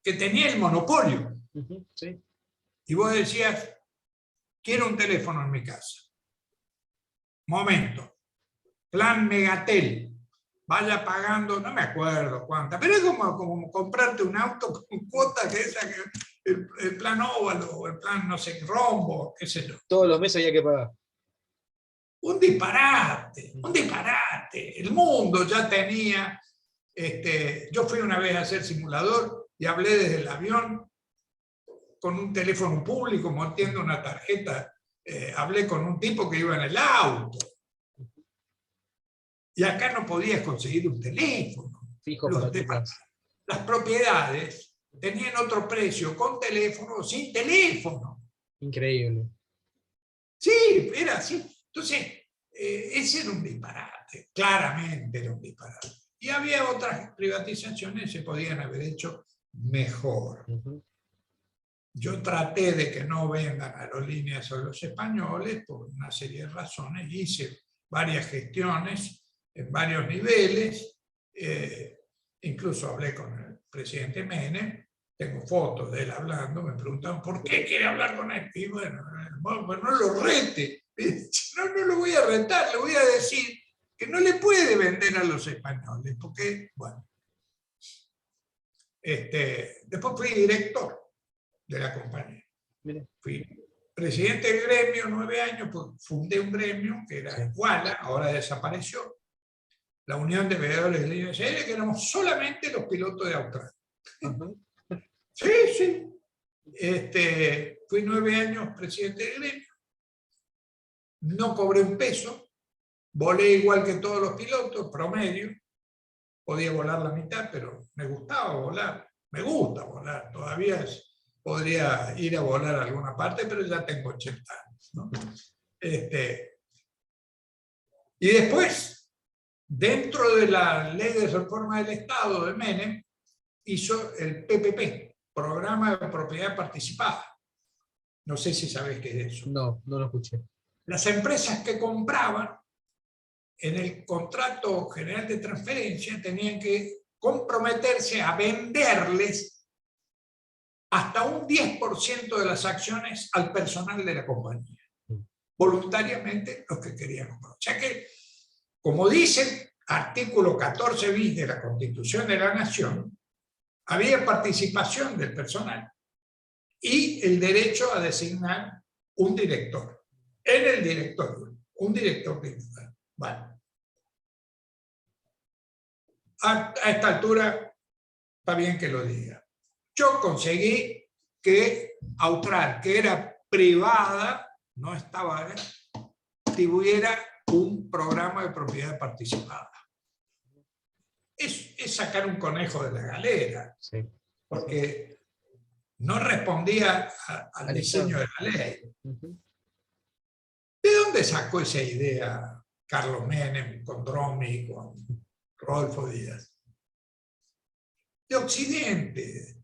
que tenía el monopolio. Ujú, sí. Y vos decías, quiero un teléfono en mi casa. Momento. Plan Megatel. Vaya pagando, no me acuerdo cuánta, pero es como comprarte un auto con cuotas, que esa, el plan óvalo, o el plan, no sé, rombo, qué sé yo. Todos los meses había que pagar. Un disparate, un disparate. El mundo ya tenía. Yo fui una vez a hacer simulador y hablé desde el avión con un teléfono público, montiendo una tarjeta. Hablé con un tipo que iba en el auto. Y acá no podías conseguir un teléfono. Fijo para tu casa. Las propiedades tenían otro precio, con teléfono o sin teléfono. Increíble. Sí, era así. Entonces, ese era un disparate, claramente era un disparate. Y había otras privatizaciones que se podían haber hecho mejor. Ujú. Yo traté de que no vendan aerolíneas a los españoles por una serie de razones, hice varias gestiones en varios niveles, incluso hablé con el presidente Menem, tengo fotos de él hablando, me preguntaban ¿por qué quiere hablar con él? Y bueno, no lo rete, no lo voy a retar, le voy a decir que no le puede vender a los españoles, porque, bueno, después fui director de la compañía. Mire. Fui presidente del gremio 9 años, pues fundé un gremio que era Iguala, ahora desapareció, la Unión de Veedores de Líneas Aéreas, que éramos solamente los pilotos de Austral. Sí, sí. Fui 9 años presidente del gremio, no cobré un peso, volé igual que todos los pilotos, promedio, podía volar la mitad, pero me gustaba volar, me gusta volar, todavía podría ir a volar a alguna parte, pero ya tengo 80 años, ¿no? Y después, dentro de la ley de reforma del Estado de Menem, hizo el PPP, Programa de Propiedad Participada. No sé si sabes qué es eso. No, no lo escuché. Las empresas que compraban, en el contrato general de transferencia, tenían que comprometerse a venderles hasta un 10% de las acciones al personal de la compañía. Voluntariamente los que querían comprar. O sea que, como dice el artículo 14 bis de la Constitución de la Nación, había participación del personal y el derecho a designar un director. En el directorio, un director principal. Bueno. A esta altura está bien que lo diga. Yo conseguí que Austral, que era privada, no estaba, distribuyera un programa de propiedad participada. Es sacar un conejo de la galera, Sí. porque no respondía al diseño de la ley. ¿De dónde sacó esa idea Carlos Menem con Dromi, con Rodolfo Díaz? De Occidente.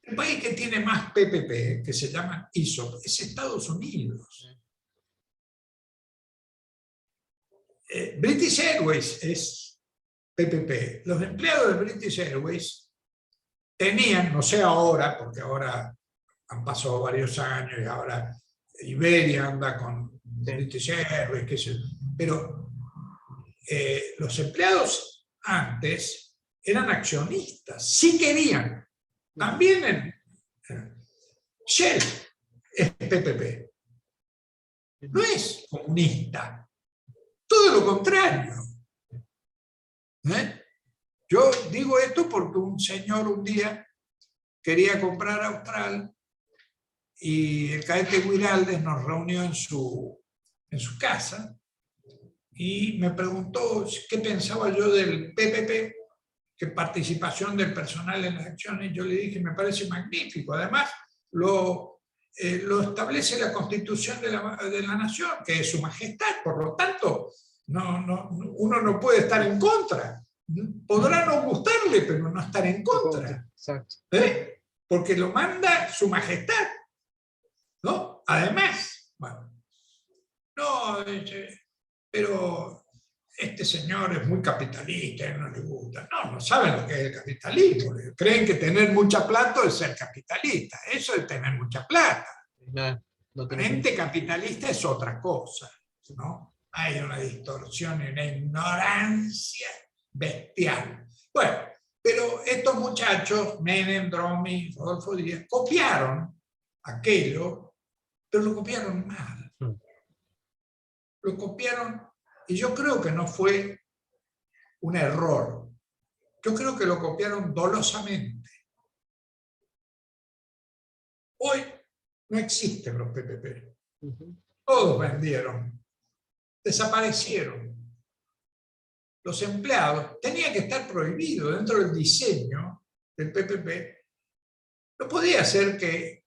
El país que tiene más PPP, que se llama ISOP, es Estados Unidos. British Airways es PPP. Los empleados de British Airways tenían, no sé ahora, porque ahora han pasado varios años y ahora Iberia anda con British Airways, qué sé yo, pero los empleados antes eran accionistas, sí querían. También en Shell es PPP. No es comunista. Todo lo contrario. Yo digo esto porque un señor un día quería comprar Austral y el cadete Guiraldes nos reunió en su casa y me preguntó qué pensaba yo del PPP, que participación del personal en las acciones. Yo le dije, me parece magnífico. Además, lo establece la Constitución de la Nación, que es su majestad. Por lo tanto, uno no puede estar en contra. Podrá no gustarle, pero no estar en contra. Porque lo manda su majestad, ¿no? Además, bueno, no, pero este señor es muy capitalista, no le gusta. No saben lo que es el capitalismo. Creen que tener mucha plata es ser capitalista. Eso es tener mucha plata. La gente capitalista es otra cosa, ¿no? Hay una distorsión y una ignorancia bestial. Bueno, pero estos muchachos, Menem, Dromi, Rodolfo Díaz, copiaron aquello, pero lo copiaron mal. Lo copiaron, y yo creo que no fue un error. Yo creo que lo copiaron dolosamente. Hoy no existen los PPP. Todos vendieron, desaparecieron. Los empleados tenían que estar prohibidos dentro del diseño del PPP. No podía ser que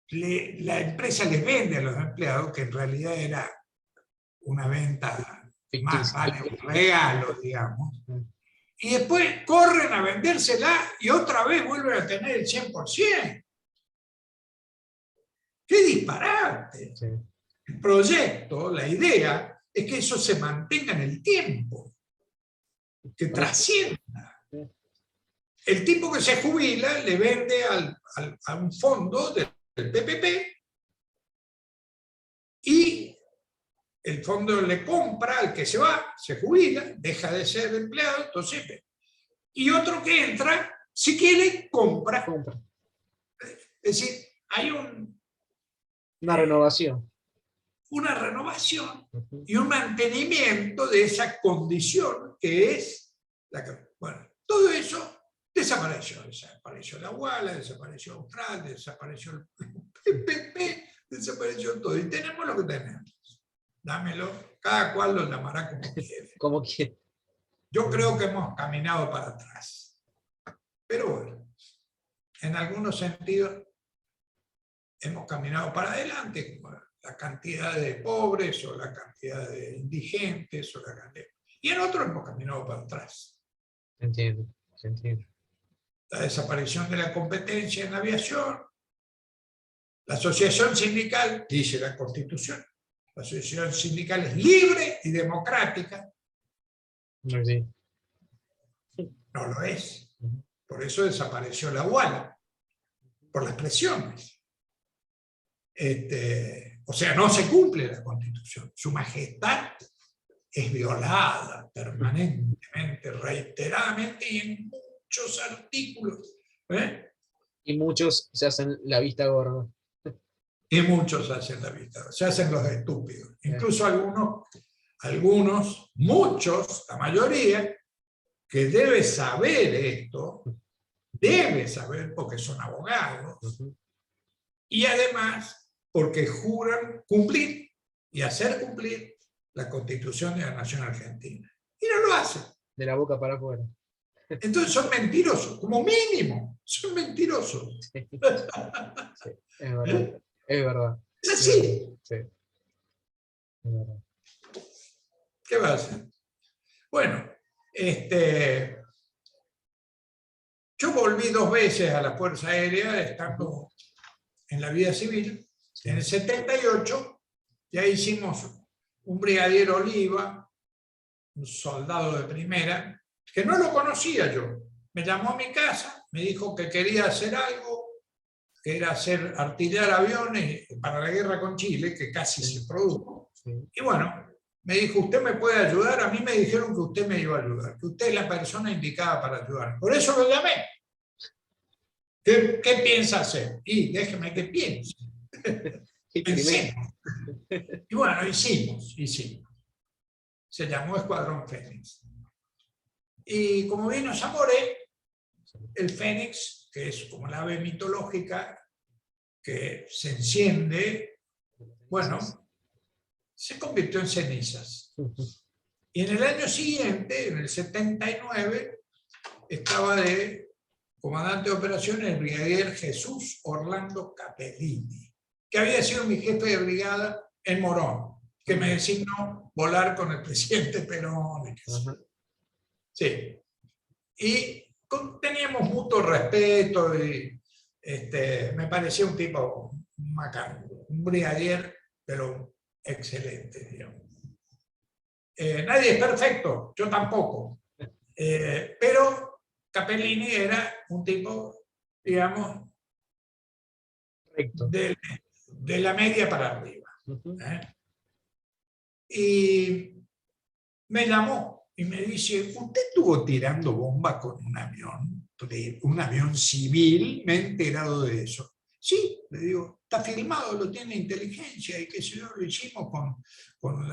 la empresa les vende a los empleados, que en realidad era una venta más vale un regalo, digamos, y después corren a vendérsela y otra vez vuelven a tener el 100%. ¡Qué disparate! Sí. El proyecto, la idea, es que eso se mantenga en el tiempo, que trascienda. El tipo que se jubila le vende a un fondo del PPP y el fondo le compra al que se va, se jubila, deja de ser empleado, entonces, y otro que entra, si quiere, compra. Es decir, hay una renovación. Una renovación y un mantenimiento de esa condición que es la que, bueno, todo eso desapareció. Desapareció la UALA, desapareció Austral, desapareció el PPP, desapareció todo. Y tenemos lo que tenemos. Dámelo, cada cual lo llamará como quiere. Como quiere. Yo creo que hemos caminado para atrás. Pero bueno, en algunos sentidos hemos caminado para adelante, como la cantidad de pobres o la cantidad de indigentes, o la cantidad... y en otros hemos caminado para atrás. Entiendo. La desaparición de la competencia en la aviación, La asociación sindical, dice la Constitución, la asociación sindical es libre y democrática. Sí. No lo es. Por eso desapareció la UALA, por las presiones. O sea, no se cumple la Constitución. Su majestad es violada permanentemente, reiteradamente y en muchos artículos. Y muchos se hacen la vista gorda. Y muchos hacen la vista, se hacen los estúpidos. Incluso algunos, muchos, la mayoría, que debe saber esto, debe saber porque son abogados, y además porque juran cumplir y hacer cumplir la Constitución de la Nación Argentina. Y no lo hacen. De la boca para afuera. Entonces son mentirosos, como mínimo, son mentirosos. Sí. Sí, es verdad. Es verdad. Es así. Sí. Es verdad. ¿Qué va a hacer? Bueno, yo volví 2 veces a la Fuerza Aérea, estando en la vida civil. En el 78, ya hicimos un brigadier Oliva, un soldado de primera, que no lo conocía yo. Me llamó a mi casa, me dijo que quería hacer algo, que era artillar aviones para la guerra con Chile, que casi se produjo. Y bueno, me dijo, ¿usted me puede ayudar? A mí me dijeron que usted me iba a ayudar, que usted es la persona indicada para ayudar. Por eso lo llamé. ¿Qué piensa hacer? Y déjeme que piense. Pensemos. Y bueno, hicimos. Se llamó Escuadrón Fénix. Y como bien nos amoré, el Fénix, que es como la ave mitológica que se enciende, bueno, se convirtió en cenizas. Y en el año siguiente, en el 79, estaba de comandante de operaciones el brigadier Jesús Orlando Capellini, que había sido mi jefe de brigada en Morón, que me designó volar con el presidente Perón. Sí. Y teníamos mutuo respeto y me parecía un tipo macano, un brigadier, pero excelente, digamos. Nadie es perfecto, yo tampoco, pero Capellini era un tipo, digamos, de la media para arriba. Y me llamó y me dice, ¿usted estuvo tirando bomba con un avión civil? Me he enterado de eso. Sí, le digo, está filmado, lo tiene inteligencia y qué sé yo, lo hicimos con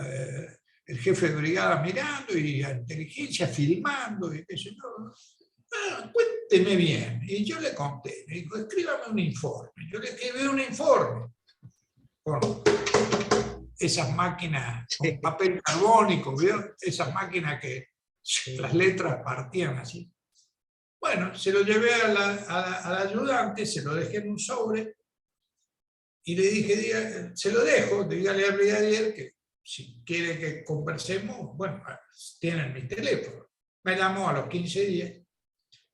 el jefe de brigada mirando y la inteligencia filmando y qué sé yo. Cuénteme bien. Y yo le conté, me dijo, escríbame un informe. Yo le escribí un informe con esas máquinas, con papel carbónico, ¿vio? Esas máquinas que las letras partían así. Bueno, se lo llevé al ayudante, se lo dejé en un sobre y le dije, se lo dejo, dígale al brigadier que si quiere que conversemos, bueno, tienen mi teléfono. Me llamó a los 15 días,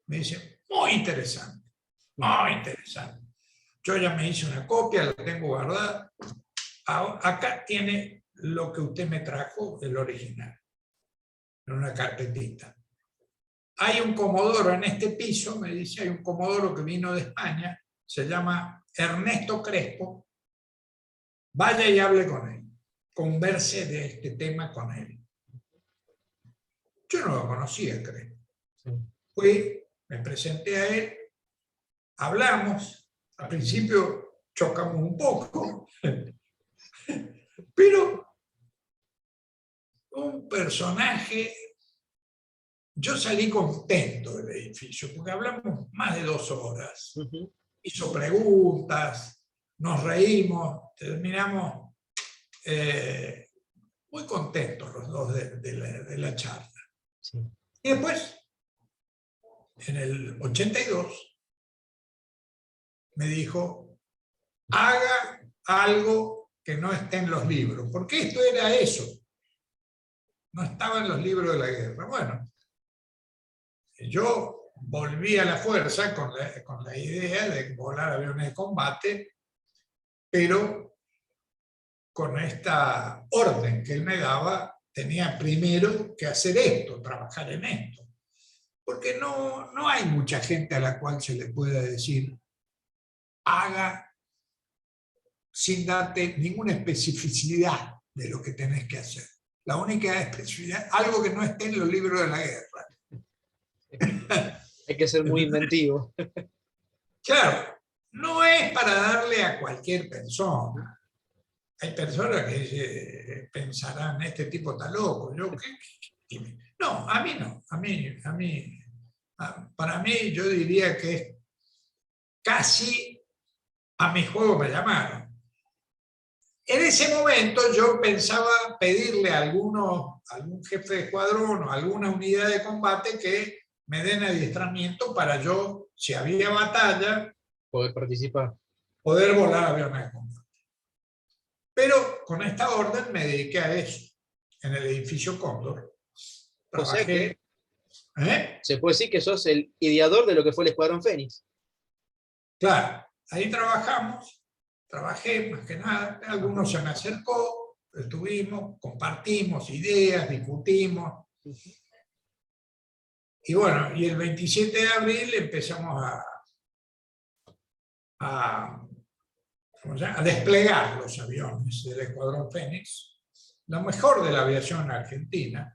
me dice, muy interesante, muy interesante. Yo ya me hice una copia, la tengo guardada. Acá tiene lo que usted me trajo, el original, en una carpetita. Hay un comodoro en este piso, me dice, hay un comodoro que vino de España, se llama Ernesto Crespo. Vaya y hable con él, converse de este tema con él. Yo no lo conocía, Crespo. Fui, me presenté a él, hablamos, al principio chocamos un poco, pero un personaje. Yo salí contento del edificio, porque hablamos más de 2 horas. Hizo preguntas, nos reímos, terminamos muy contentos los dos de la charla. Sí. Y después, en el 82, me dijo, haga algo que no esté en los libros, porque esto era eso. No estaba en los libros de la guerra. Bueno, yo volví a la fuerza con la idea de volar aviones de combate pero con esta orden que él me daba, tenía primero que hacer esto, trabajar en esto. Porque no hay mucha gente a la cual se le pueda decir, haga sin darte ninguna especificidad de lo que tenés que hacer. La única especificidad, algo que no esté en los libros de la guerra. Hay que ser muy inventivo. Claro, no es para darle a cualquier persona. Hay personas que pensarán, este tipo está loco. No, a mí no. Para mí, yo diría que casi a mi juego me llamaron. En ese momento yo pensaba pedirle a algún jefe de escuadrón o alguna unidad de combate que me den adiestramiento para yo, si había batalla, Poder participar. Poder volar aviones de combate. Pero con esta orden me dediqué a eso, en el edificio Cóndor. Trabajé, o sea que se puede decir que sos el ideador de lo que fue el Escuadrón Fénix. Claro, ahí trabajé más que nada, algunos se me acercó, estuvimos, compartimos ideas, discutimos. Y bueno, y el 27 de abril empezamos a desplegar los aviones del Escuadrón Fénix, lo mejor de la aviación argentina.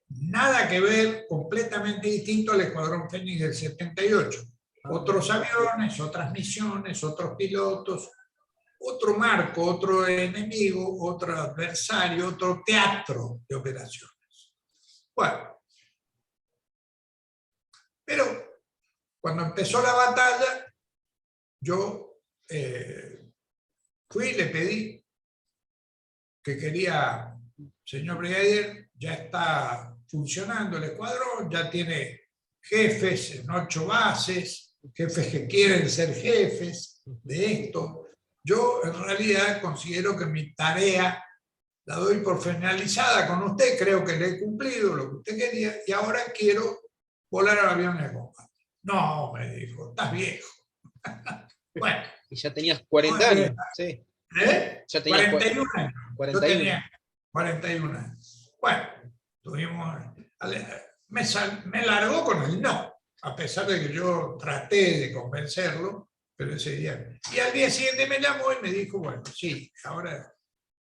Nada que ver, completamente distinto al Escuadrón Fénix del 78. Otros aviones, otras misiones, otros pilotos, otro marco, otro enemigo, otro adversario, otro teatro de operaciones. Bueno, pero cuando empezó la batalla, yo fui y le pedí que quería, señor brigadier, ya está funcionando el escuadrón, ya tiene jefes en 8 bases, jefes que quieren ser jefes de esto. Yo en realidad considero que mi tarea la doy por finalizada con usted, creo que le he cumplido lo que usted quería y ahora quiero volar al avión de combate. No, me dijo, estás viejo. Bueno. Y ya tenías 40 años. Sí. Ya tenía 41 años. 41. Yo tenía 41 años. Bueno, me largó con el no, a pesar de que yo traté de convencerlo, pero ese día. Y al día siguiente me llamó y me dijo, bueno, sí, ahora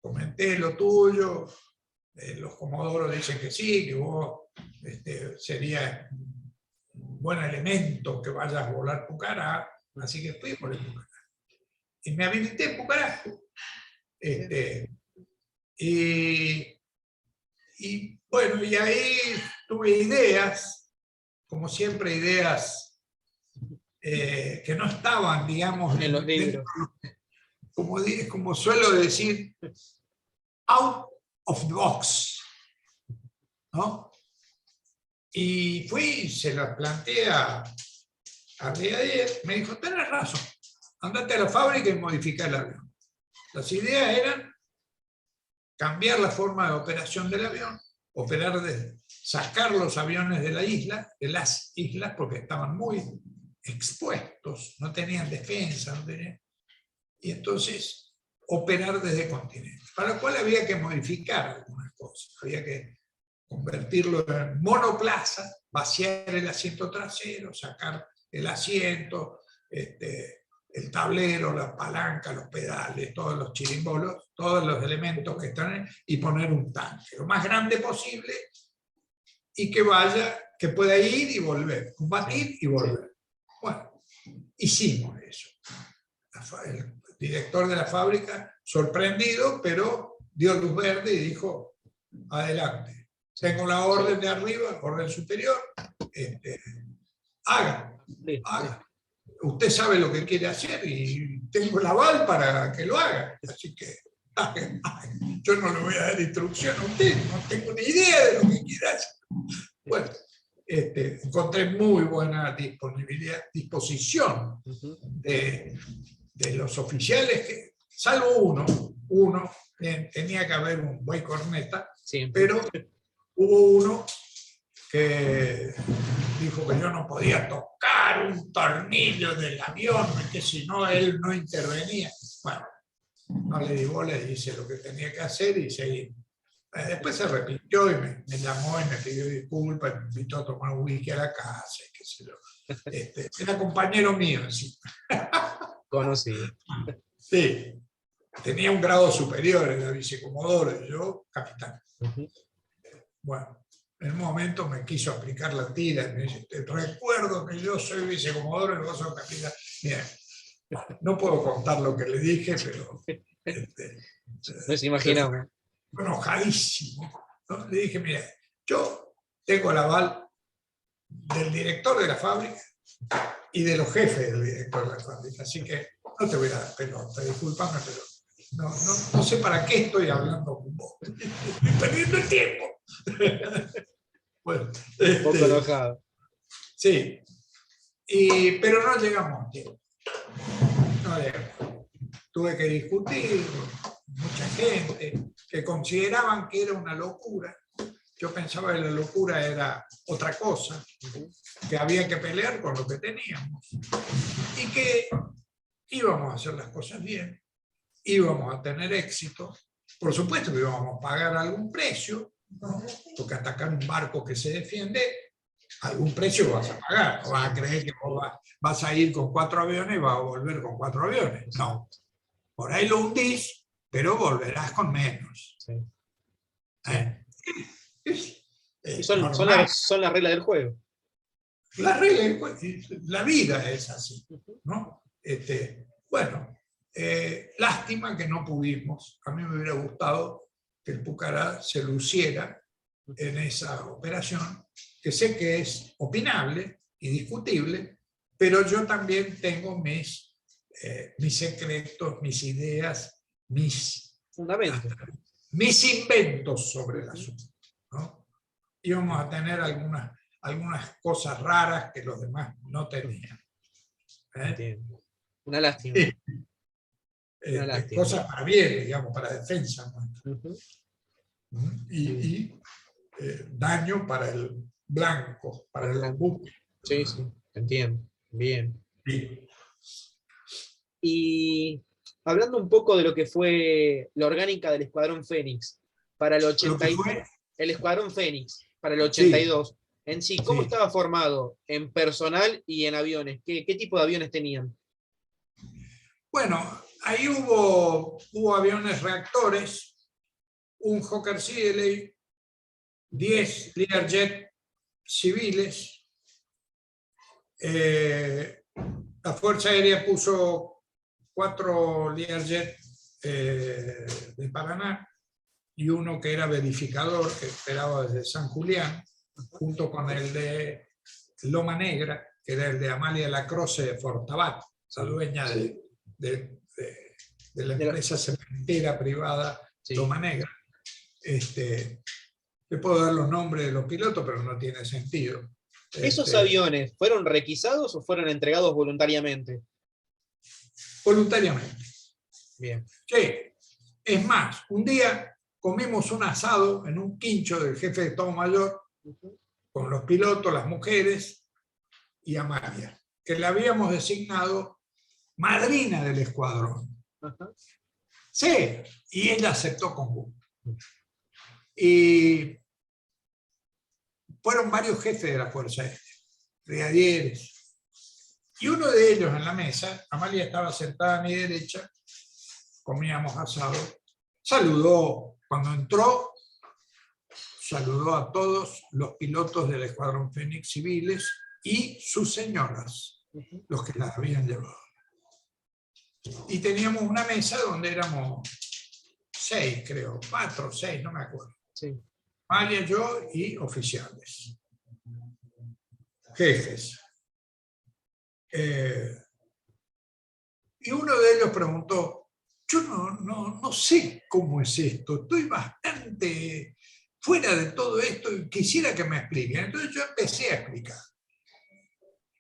comenté lo tuyo, los comodoros dicen que sí, que vos sería un buen elemento que vayas a volar Pucará, así que fui por el Pucará. Y me habilité en Pucará. Y bueno, y ahí tuve ideas, como siempre, ideas que no estaban, digamos, en los libros. Como suelo decir, out of the box, ¿no? Y fui, se las planteé a brigadier, me dijo, tenés razón, andate a la fábrica y modifica el avión. Las ideas eran cambiar la forma de operación del avión, sacar los aviones de las islas, porque estaban muy expuestos, no tenían defensa, y entonces operar desde continentes, para lo cual había que modificar algunas cosas, había que convertirlo en monoplaza, vaciar el asiento trasero, sacar el asiento, el tablero, la palanca, los pedales, todos los chirimbolos, todos los elementos que están, y poner un tanque lo más grande posible y que pueda ir y volver, combatir y volver. Bueno, hicimos eso. El director de la fábrica, sorprendido, pero dio luz verde y dijo, adelante, tengo la orden de arriba, orden superior, haga. Usted sabe lo que quiere hacer y tengo el aval para que lo haga. Así que yo no le voy a dar instrucción a usted, no tengo ni idea de lo que quiere hacer. Bueno, encontré muy buena disposición de los oficiales, salvo uno, tenía que haber un buen corneta, pero hubo uno que dijo que yo no podía tocar un tornillo del avión, que si no él no intervenía. Bueno, no le di bola y hice lo que tenía que hacer y seguí. Después se arrepintió y me llamó y me pidió disculpas, me invitó a tomar un whisky a la casa, qué sé yo. Era compañero mío, sí. Conocido. Sí, tenía un grado superior, era vicecomodoro y yo capitán. Bueno, en un momento me quiso aplicar la tira y me dice, te recuerdo que yo soy vicecomodoro y vos sos capitán. Bien, no puedo contar lo que le dije, pero... Nos imaginamos. Enojadísimo, ¿no? Le dije, mira, yo tengo el aval del director de la fábrica y de los jefes del director de la fábrica, así que no te voy a dar pelota, discúlpame, pero no sé para qué estoy hablando con vos. Estoy perdiendo el tiempo. Bueno, un poco enojado. Sí, pero no llegamos a tiempo. No llegamos. Tuve que discutir con mucha gente que consideraban que era una locura. Yo pensaba que la locura era otra cosa, que había que pelear con lo que teníamos y que íbamos a hacer las cosas bien, íbamos a tener éxito. Por supuesto que íbamos a pagar algún precio, ¿no? Porque atacar un barco que se defiende, algún precio vas a pagar. No vas a creer que vos vas a ir con 4 aviones y vas a volver con 4 aviones. No. Por ahí lo hundís, pero volverás con menos. Sí. Son las reglas del juego. La regla, la vida es así, ¿no? Bueno, lástima que no pudimos. A mí me hubiera gustado que el Pucará se luciera en esa operación, que sé que es opinable y discutible, pero yo también tengo mis secretos, mis ideas, mis fundamentos, mis inventos sobre el asunto, ¿no? Íbamos a tener algunas cosas raras que los demás no tenían. Una lástima. Cosas para bien, digamos, para defensa. Y daño para el blanco, para el buque. Sí, sí, entiendo. Bien. Sí. Y hablando un poco de lo que fue la orgánica del Escuadrón Fénix para el 82, el Escuadrón Fénix para el 82, sí. En sí, ¿cómo estaba formado en personal y en aviones? ¿Qué tipo de aviones tenían? Bueno, ahí hubo aviones reactores, un Hawker Siddeley, 10 Learjet civiles. La Fuerza Aérea puso 4 Learjet de Paraná y uno que era verificador, que esperaba desde San Julián, junto con el de Loma Negra, que era el de Amalia Lacroce de Fortabat, la dueña de la empresa cementera privada Loma Negra. Le puedo dar los nombres de los pilotos, pero no tiene sentido. ¿Esos aviones fueron requisados o fueron entregados voluntariamente? Voluntariamente. Bien. Sí. Es más, un día comimos un asado en un quincho del jefe de Estado Mayor con los pilotos, las mujeres y Amalia, que le habíamos designado madrina del escuadrón. Sí, y ella aceptó con gusto. Y fueron varios jefes de la Fuerza Aérea, brigadieres. Y uno de ellos en la mesa, Amalia estaba sentada a mi derecha, comíamos asado, saludó, cuando entró, saludó a todos los pilotos del Escuadrón Fénix civiles y sus señoras, los que las habían llevado. Y teníamos una mesa donde éramos 6, creo, 4 o 6, no me acuerdo. Sí. Amalia, yo y oficiales, jefes. Y uno de ellos preguntó, yo no sé cómo es esto, estoy bastante fuera de todo esto y quisiera que me expliquen. Entonces yo empecé a explicar.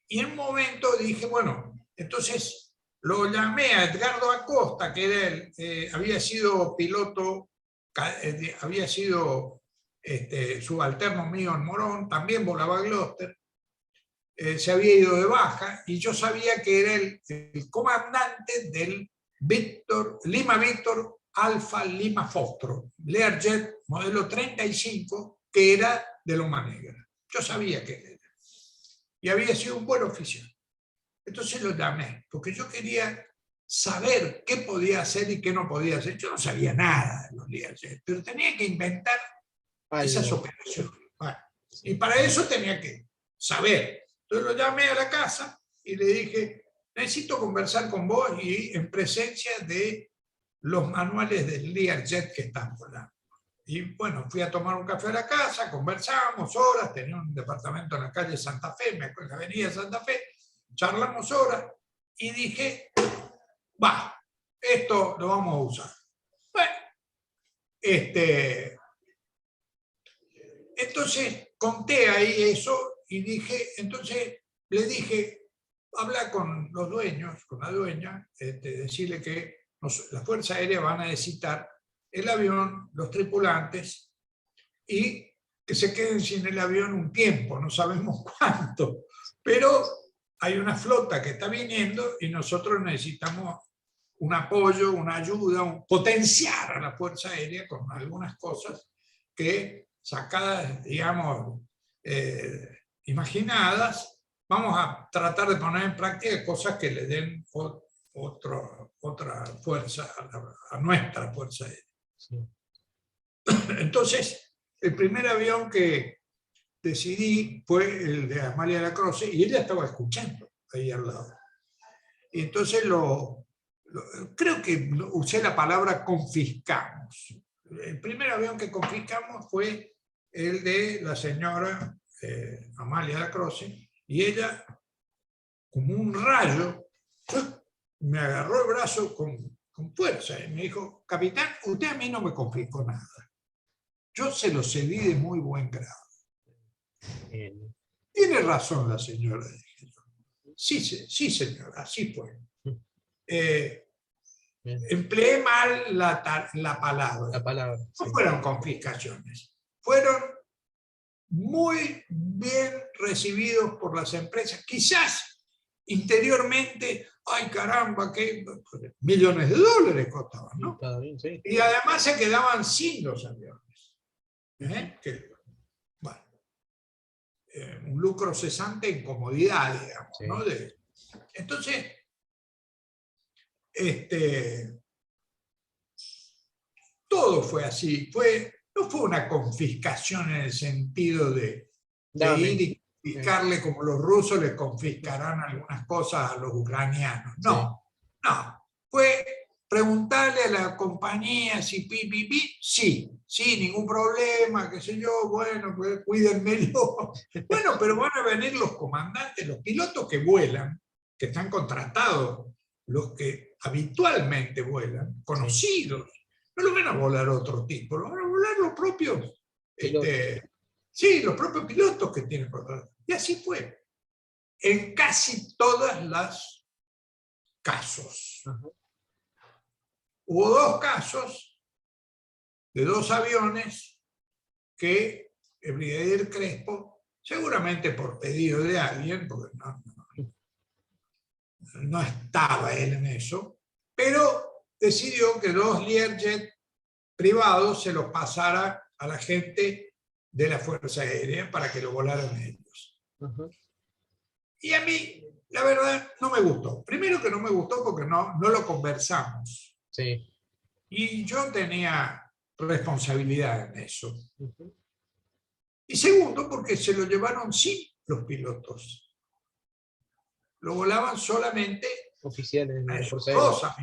Y en un momento dije, bueno, entonces lo llamé a Edgardo Acosta, que era había sido piloto, había sido subalterno mío en Morón, también volaba Gloster, se había ido de baja y yo sabía que era el comandante del Lima Víctor Alfa Lima Fostro, Learjet modelo 35, que era de Loma Negra. Yo sabía que era. Y había sido un buen oficial. Entonces lo llamé, porque yo quería saber qué podía hacer y qué no podía hacer. Yo no sabía nada de los Learjet, pero tenía que inventar esas operaciones. Bueno, y para eso tenía que saber. Entonces lo llamé a la casa y le dije, necesito conversar con vos y en presencia de los manuales del Learjet que están volando. Y bueno, fui a tomar un café a la casa, conversamos horas, tenía un departamento en la calle Santa Fe, en la avenida Santa Fe, charlamos horas y dije, va, esto lo vamos a usar. Bueno, entonces conté ahí eso y dije, entonces le dije, habla con los dueños, con la dueña, decirle que la Fuerza Aérea van a necesitar el avión, los tripulantes, y que se queden sin el avión un tiempo, no sabemos cuánto, pero hay una flota que está viniendo y nosotros necesitamos un apoyo, una ayuda, potenciar a la Fuerza Aérea con algunas cosas que sacadas, digamos, imaginadas, vamos a tratar de poner en práctica cosas que le den otra fuerza a nuestra Fuerza Aérea. Sí. Entonces, el primer avión que decidí fue el de Amalia Lacroze y ella estaba escuchando ahí al lado. Y entonces creo que usé la palabra confiscamos. El primer avión que confiscamos fue el de la señora Amalia Lacroze y ella, como un rayo, me agarró el brazo con fuerza y me dijo, capitán, usted a mí no me confiscó nada. Yo se lo cedí de muy buen grado. Tiene razón la señora, dije yo. Sí, señora, así fue. Empleé mal la palabra. No fueron confiscaciones. Fueron muy bien recibidos por las empresas. Quizás interiormente, ay caramba, que millones de dólares costaban, ¿no? Sí. Y además se quedaban sin los aviones. Bueno, un lucro cesante en comodidad, digamos, sí. ¿No? Entonces, todo fue así. No fue una confiscación en el sentido de ir y confiscarle como los rusos le confiscarán algunas cosas a los ucranianos. No, sí. No. Fue preguntarle a la compañía si sí, ningún problema, qué sé yo, bueno, pues cuídenmelo. Bueno, pero van a venir los comandantes, los pilotos que vuelan, que están contratados, los que habitualmente vuelan, conocidos. No lo van a volar otro tipo, lo van a volar los propios, los propios pilotos que tienen contratados. Y así fue. En casi todas las casos. Uh-huh. Hubo 2 casos de 2 aviones que el brigadier Crespo, seguramente por pedido de alguien, porque no estaba él en eso, pero decidió que 2 Learjet privados se los pasara a la gente de la Fuerza Aérea para que lo volaran ellos. Uh-huh. Y a mí, la verdad, no me gustó. Primero que no me gustó porque no lo conversamos. Sí. Y yo tenía responsabilidad en eso. Uh-huh. Y segundo, porque se lo llevaron sin los pilotos. Lo volaban solamente oficiales de la Fuerza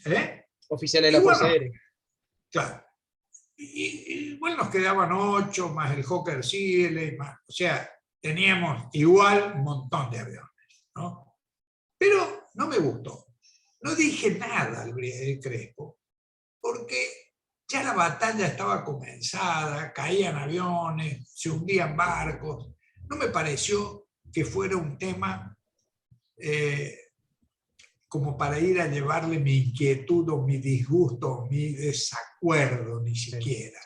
Aérea. Oficiales de la Fuerza Aérea. Claro. Y bueno, nos quedaban 8, más el Hawker Siddeley, o sea, teníamos igual un montón de aviones, ¿no? Pero no me gustó. No dije nada al brigadier Crespo, porque ya la batalla estaba comenzada, caían aviones, se hundían barcos. No me pareció que fuera un tema como para ir a llevarle mi inquietud o mi disgusto o mi desacuerdo, ni siquiera.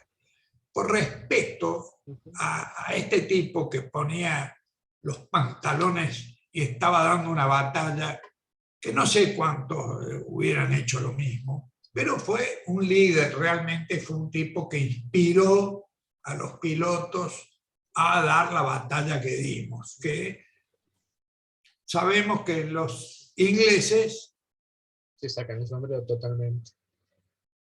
Por respeto a este tipo que ponía los pantalones y estaba dando una batalla que no sé cuántos hubieran hecho lo mismo, pero fue un líder, realmente fue un tipo que inspiró a los pilotos a dar la batalla que dimos, que sabemos que los ingleses Se sacan el sombrero totalmente.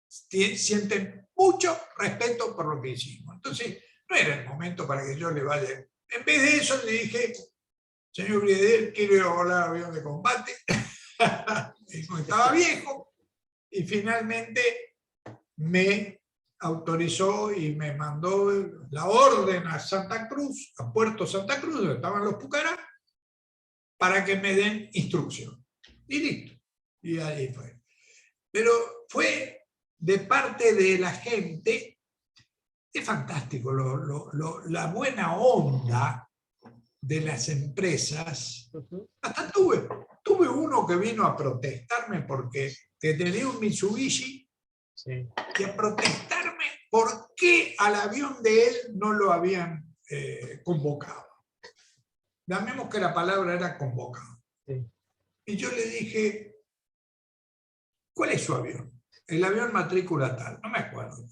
sienten mucho respeto por lo que hicimos. Entonces, no era el momento para que yo le vaya. En vez de eso, le dije, señor brigadier, quiero ir a volar avión de combate. Dijo que estaba viejo, y finalmente me autorizó y me mandó la orden a Santa Cruz, a Puerto Santa Cruz, donde estaban los Pucará, para que me den instrucción. Y listo. Y ahí fue. Pero fue de parte de la gente, es fantástico, la buena onda de las empresas. Hasta tuve uno que vino a protestarme porque tenía un Mitsubishi, Sí. y a protestarme por qué al avión de él no lo habían convocado. Llamemos que la palabra era convocado. Sí. Y yo le dije, ¿cuál es su avión? El avión matrícula tal, no me acuerdo.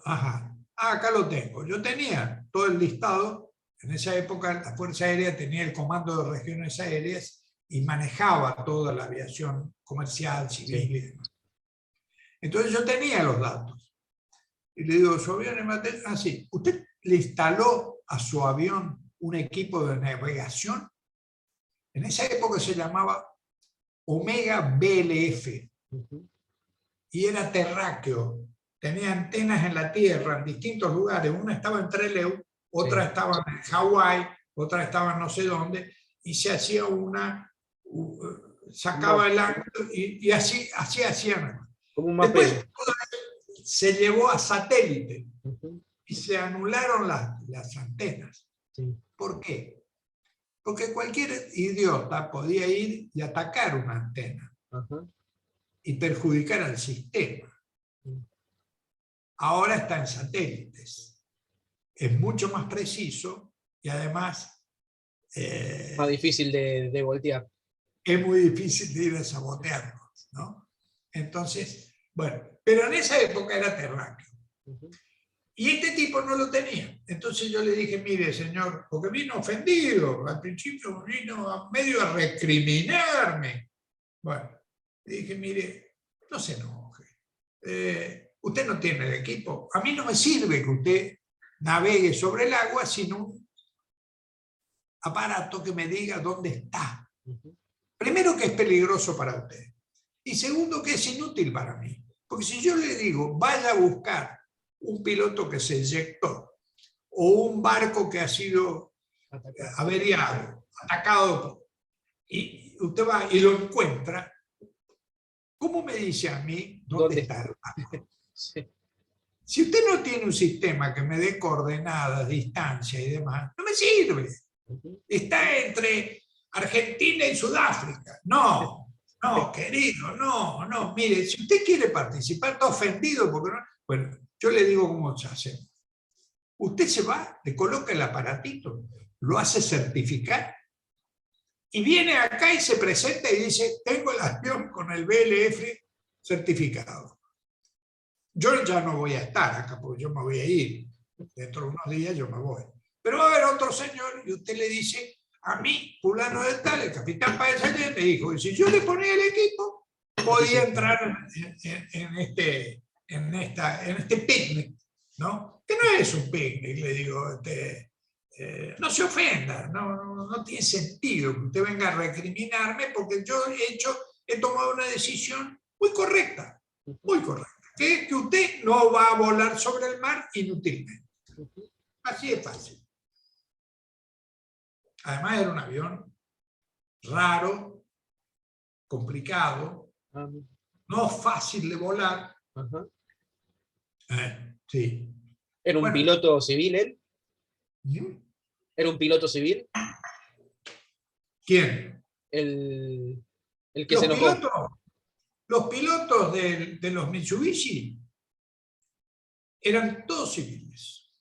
Ajá, acá lo tengo. Yo tenía todo el listado. En esa época la Fuerza Aérea tenía el Comando de Regiones Aéreas y manejaba toda la aviación comercial, civil y demás. Entonces yo tenía los datos. Y le digo, ¿su avión es material? Ah, sí. ¿Usted le instaló a su avión un equipo de navegación? En esa época se llamaba Omega BLF. Y era terráqueo. Tenía antenas en la Tierra, en distintos lugares. Una estaba en Trelew, otra estaba en Hawái, otra estaba en no sé dónde, y se hacía sacaba el ángulo y así hacían. Como un Después mapeo. se llevó a satélite y se anularon las antenas. Sí. ¿Por qué? Porque cualquier idiota podía ir y atacar una antena y perjudicar al sistema. Ahora está en satélites. Es mucho más preciso y además Más difícil de voltear. es muy difícil de ir a sabotearlos, ¿no? Entonces, bueno, pero en esa época era terráqueo. Y este tipo no lo tenía. Entonces yo le dije, mire, señor, porque vino ofendido, al principio vino medio a recriminarme. Bueno, le dije, mire, no se enoje. Usted no tiene el equipo. A mí no me sirve que usted navegue sobre el agua sin un aparato que me diga dónde está. Primero, que es peligroso para usted. Y segundo, que es inútil para mí. Porque si yo le digo, vaya a buscar un piloto que se eyectó o un barco que ha sido averiado, atacado, y usted va y lo encuentra, ¿cómo me dice a mí dónde está el barco? Sí. Si usted no tiene un sistema que me dé coordenadas, distancia y demás, no me sirve. Está entre Argentina y Sudáfrica. No, querido, no. Mire, si usted quiere participar, está ofendido porque no. Bueno, yo le digo cómo se hace. Usted se va, le coloca el aparatito, lo hace certificar y viene acá y se presenta y dice, tengo el avión con el BLF certificado. Yo ya no voy a estar acá porque yo me voy a ir. Dentro de unos días yo me voy. Pero va a haber otro señor y usted le dice, a mí, fulano del tal, el capitán Páez ayer me dijo, y si yo le ponía el equipo, podía entrar en este picnic, ¿no? Que no es un picnic, le digo, no se ofenda, no tiene sentido que usted venga a recriminarme porque yo he tomado una decisión muy correcta, que es que usted no va a volar sobre el mar inútilmente. Así es fácil. Además era un avión raro, complicado, no fácil de volar. Sí. ¿Era un piloto civil él? ¿Era un piloto civil? ¿Quién? El que se enojó. Los pilotos de los Mitsubishi eran todos civiles.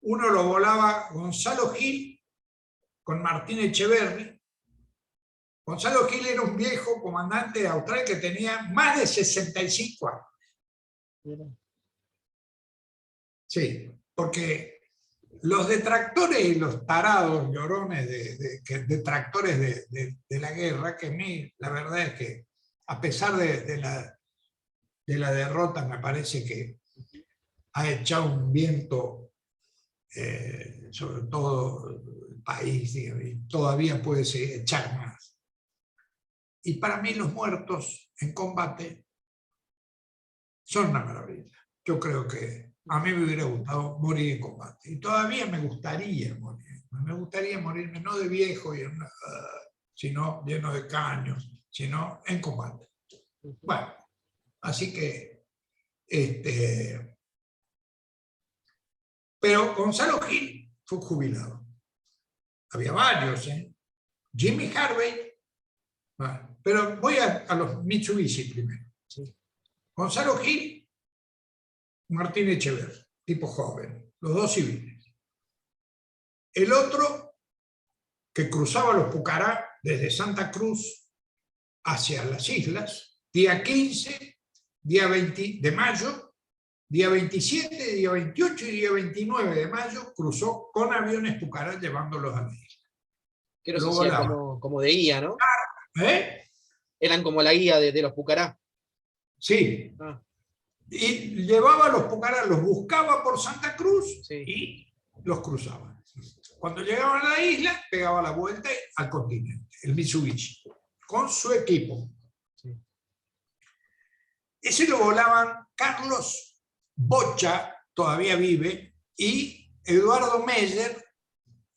Uno lo volaba Gonzalo Gil con Martín Echeverri. Gonzalo Gil era un viejo comandante de Austral que tenía más de 65 años. Sí, porque los detractores y los tarados llorones detractores de la guerra, que a mí la verdad es que a pesar de la derrota me parece que ha echado un viento sobre todo el país, digamos, y todavía puede echar más. Y para mí los muertos en combate son una maravilla. Yo creo que a mí me hubiera gustado morir en combate. Y todavía me gustaría morir. Me gustaría morirme no de viejo, sino lleno de caños, sino en combate. Bueno, así que... pero Gonzalo Gil fue jubilado. Había varios, ¿eh? Jimmy Harvey. Bueno, pero voy a los Mitsubishi primero. Sí. Gonzalo Gil, Martín Echeverri, tipo joven, los dos civiles. El otro, que cruzaba los Pucará desde Santa Cruz hacia las islas, día 15, día 20 de mayo, día 27, día 28 y día 29 de mayo, cruzó con aviones Pucará llevándolos a la isla. Que los hacía como de guía, ¿no? ¿Eh? Eran como la guía de los Pucará. Sí. Ah. Y llevaba a los Pucará, los buscaba por Santa Cruz, sí, y los cruzaba. Cuando llegaban a la isla, pegaba la vuelta al continente, el Mitsubishi, con su equipo. Sí. Ese lo volaban Carlos Bocha, todavía vive, y Eduardo Meyer,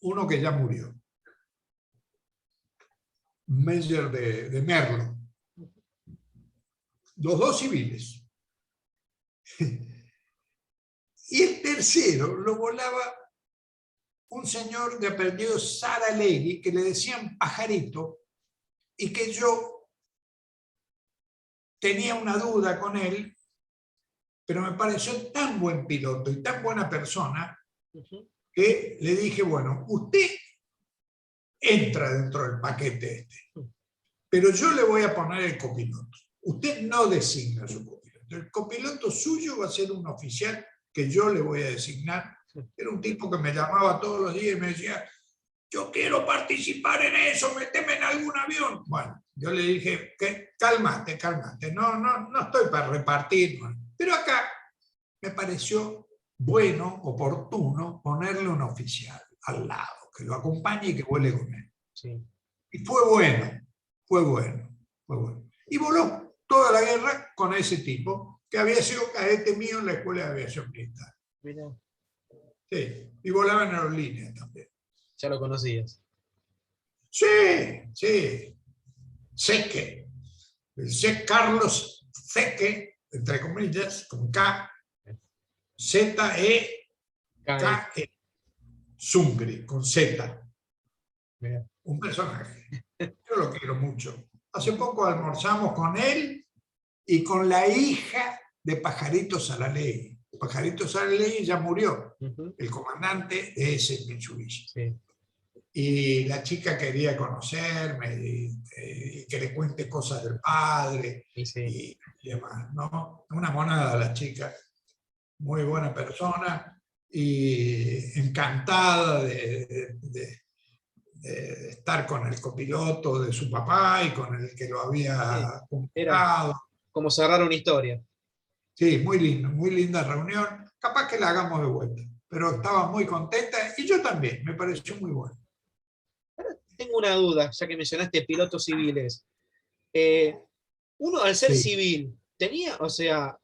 uno que ya murió. Meyer de Merlo. Los dos civiles. Y el tercero lo volaba un señor de apellido Saralegui, que le decían Pajarito, y que yo tenía una duda con él, pero me pareció tan buen piloto y tan buena persona que le dije, bueno, usted entra dentro del paquete este, pero yo le voy a poner el copiloto. Usted no designa su copiloto. El copiloto suyo va a ser un oficial que yo le voy a designar. Era un tipo que me llamaba todos los días y me decía, yo quiero participar en eso, méteme en algún avión. Bueno, yo le dije, cálmate, no estoy para repartir. Pero acá me pareció bueno, oportuno, ponerle un oficial al lado, que lo acompañe y que vuele con él. Sí. Y fue bueno. Y voló toda la guerra con ese tipo, que había sido cadete mío en la Escuela de Aviación Militar. Mira. Sí, y volaba en aerolínea también. ¿Ya lo conocías? Sí. Seque. El Carlos Seque, entre comillas, con K, Z-E-K-E. Zungri, con Z. Mira. Un personaje. Yo lo quiero mucho. Hace poco almorzamos con él y con la hija de Pajarito Saralegui. Pajarito Saralegui ya murió, el comandante de ese Mitsubishi. Sí. Y la chica quería conocerme y que le cuente cosas del padre y demás, ¿no? Una monada la chica, muy buena persona y encantada de estar con el copiloto de su papá y con el que lo había comprado. Como cerrar una historia. Sí, muy lindo, muy linda reunión. Capaz que la hagamos de vuelta, pero estaba muy contenta y yo también, me pareció muy bueno. Tengo una duda, ya que mencionaste pilotos civiles. Uno, al ser civil, tenía, o sea,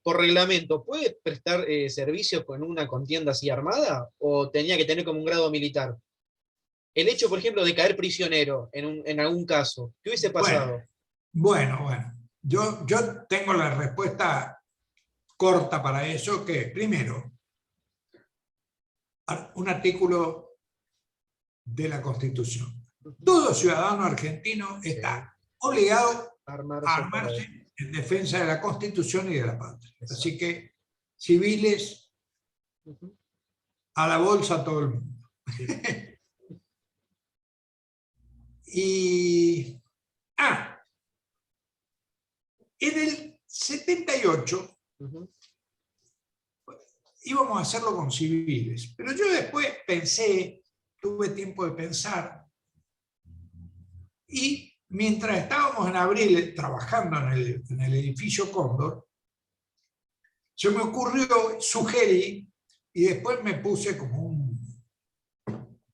por reglamento, ¿puede prestar servicios con una contienda así armada? ¿O tenía que tener como un grado militar? El hecho, por ejemplo, de caer prisionero en algún caso, ¿qué hubiese pasado? Bueno. Yo tengo la respuesta corta para eso, que primero, un artículo de la Constitución. Todo ciudadano argentino está obligado a armarse en defensa de la Constitución y de la patria. Así que civiles a la bolsa todo el mundo. Sí. Y, en el 78 íbamos a hacerlo con civiles, pero yo después pensé, tuve tiempo de pensar, y mientras estábamos en abril trabajando en el edificio Cóndor, se me ocurrió, sugerí, y después me puse como un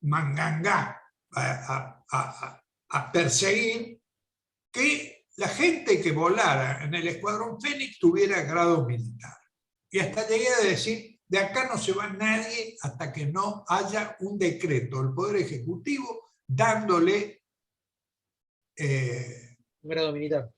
mangangá a perseguir que la gente que volara en el Escuadrón Fénix tuviera grado militar. Y hasta llegué a decir, de acá no se va nadie hasta que no haya un decreto del Poder Ejecutivo dándole grado militar.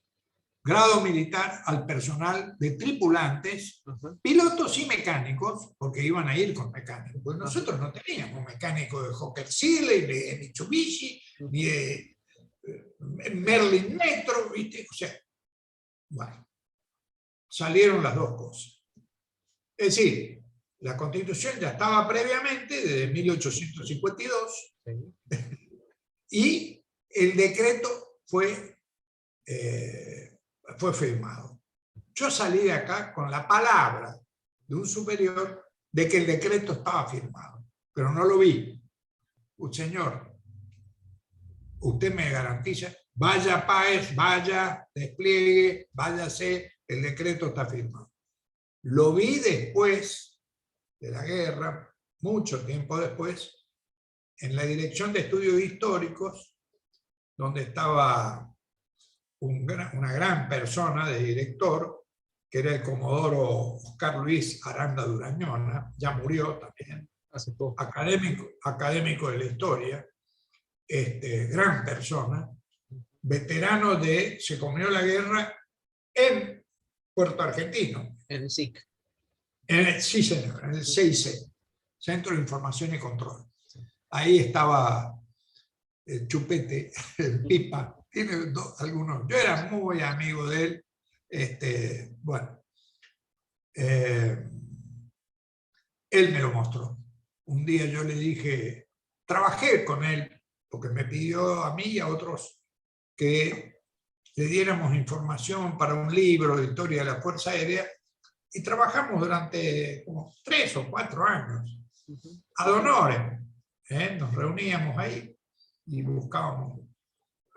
Grado militar al personal de tripulantes, pilotos y mecánicos, porque iban a ir con mecánicos. Pues nosotros no teníamos mecánico de Hawker Siddeley, ni de Mitsubishi, ni de Merlin Metro, ¿viste? O sea, bueno, salieron las dos cosas. Es decir, la Constitución ya estaba previamente, desde 1852, y el decreto fue firmado. Yo salí de acá con la palabra de un superior de que el decreto estaba firmado, pero no lo vi. Señor, usted me garantiza, vaya Páez, vaya, despliegue, váyase, el decreto está firmado. Lo vi después de la guerra, mucho tiempo después, en la Dirección de Estudios Históricos, donde estaba una gran persona de director, que era el comodoro Oscar Luis Aranda Durañona, ya murió también, hace poco. Académico de la historia, gran persona, veterano se comió la guerra en Puerto Argentino. En el SIC. Sí, señor, en el CIC, Centro de Información y Control. Ahí estaba el Chupete, el Pipa, tiene algunos. Yo era muy amigo de él. Bueno, él me lo mostró. Un día yo le dije, trabajé con él, porque me pidió a mí y a otros que le diéramos información para un libro de historia de la Fuerza Aérea, y trabajamos durante como 3 o 4 años, ad honorem. Nos reuníamos ahí y buscábamos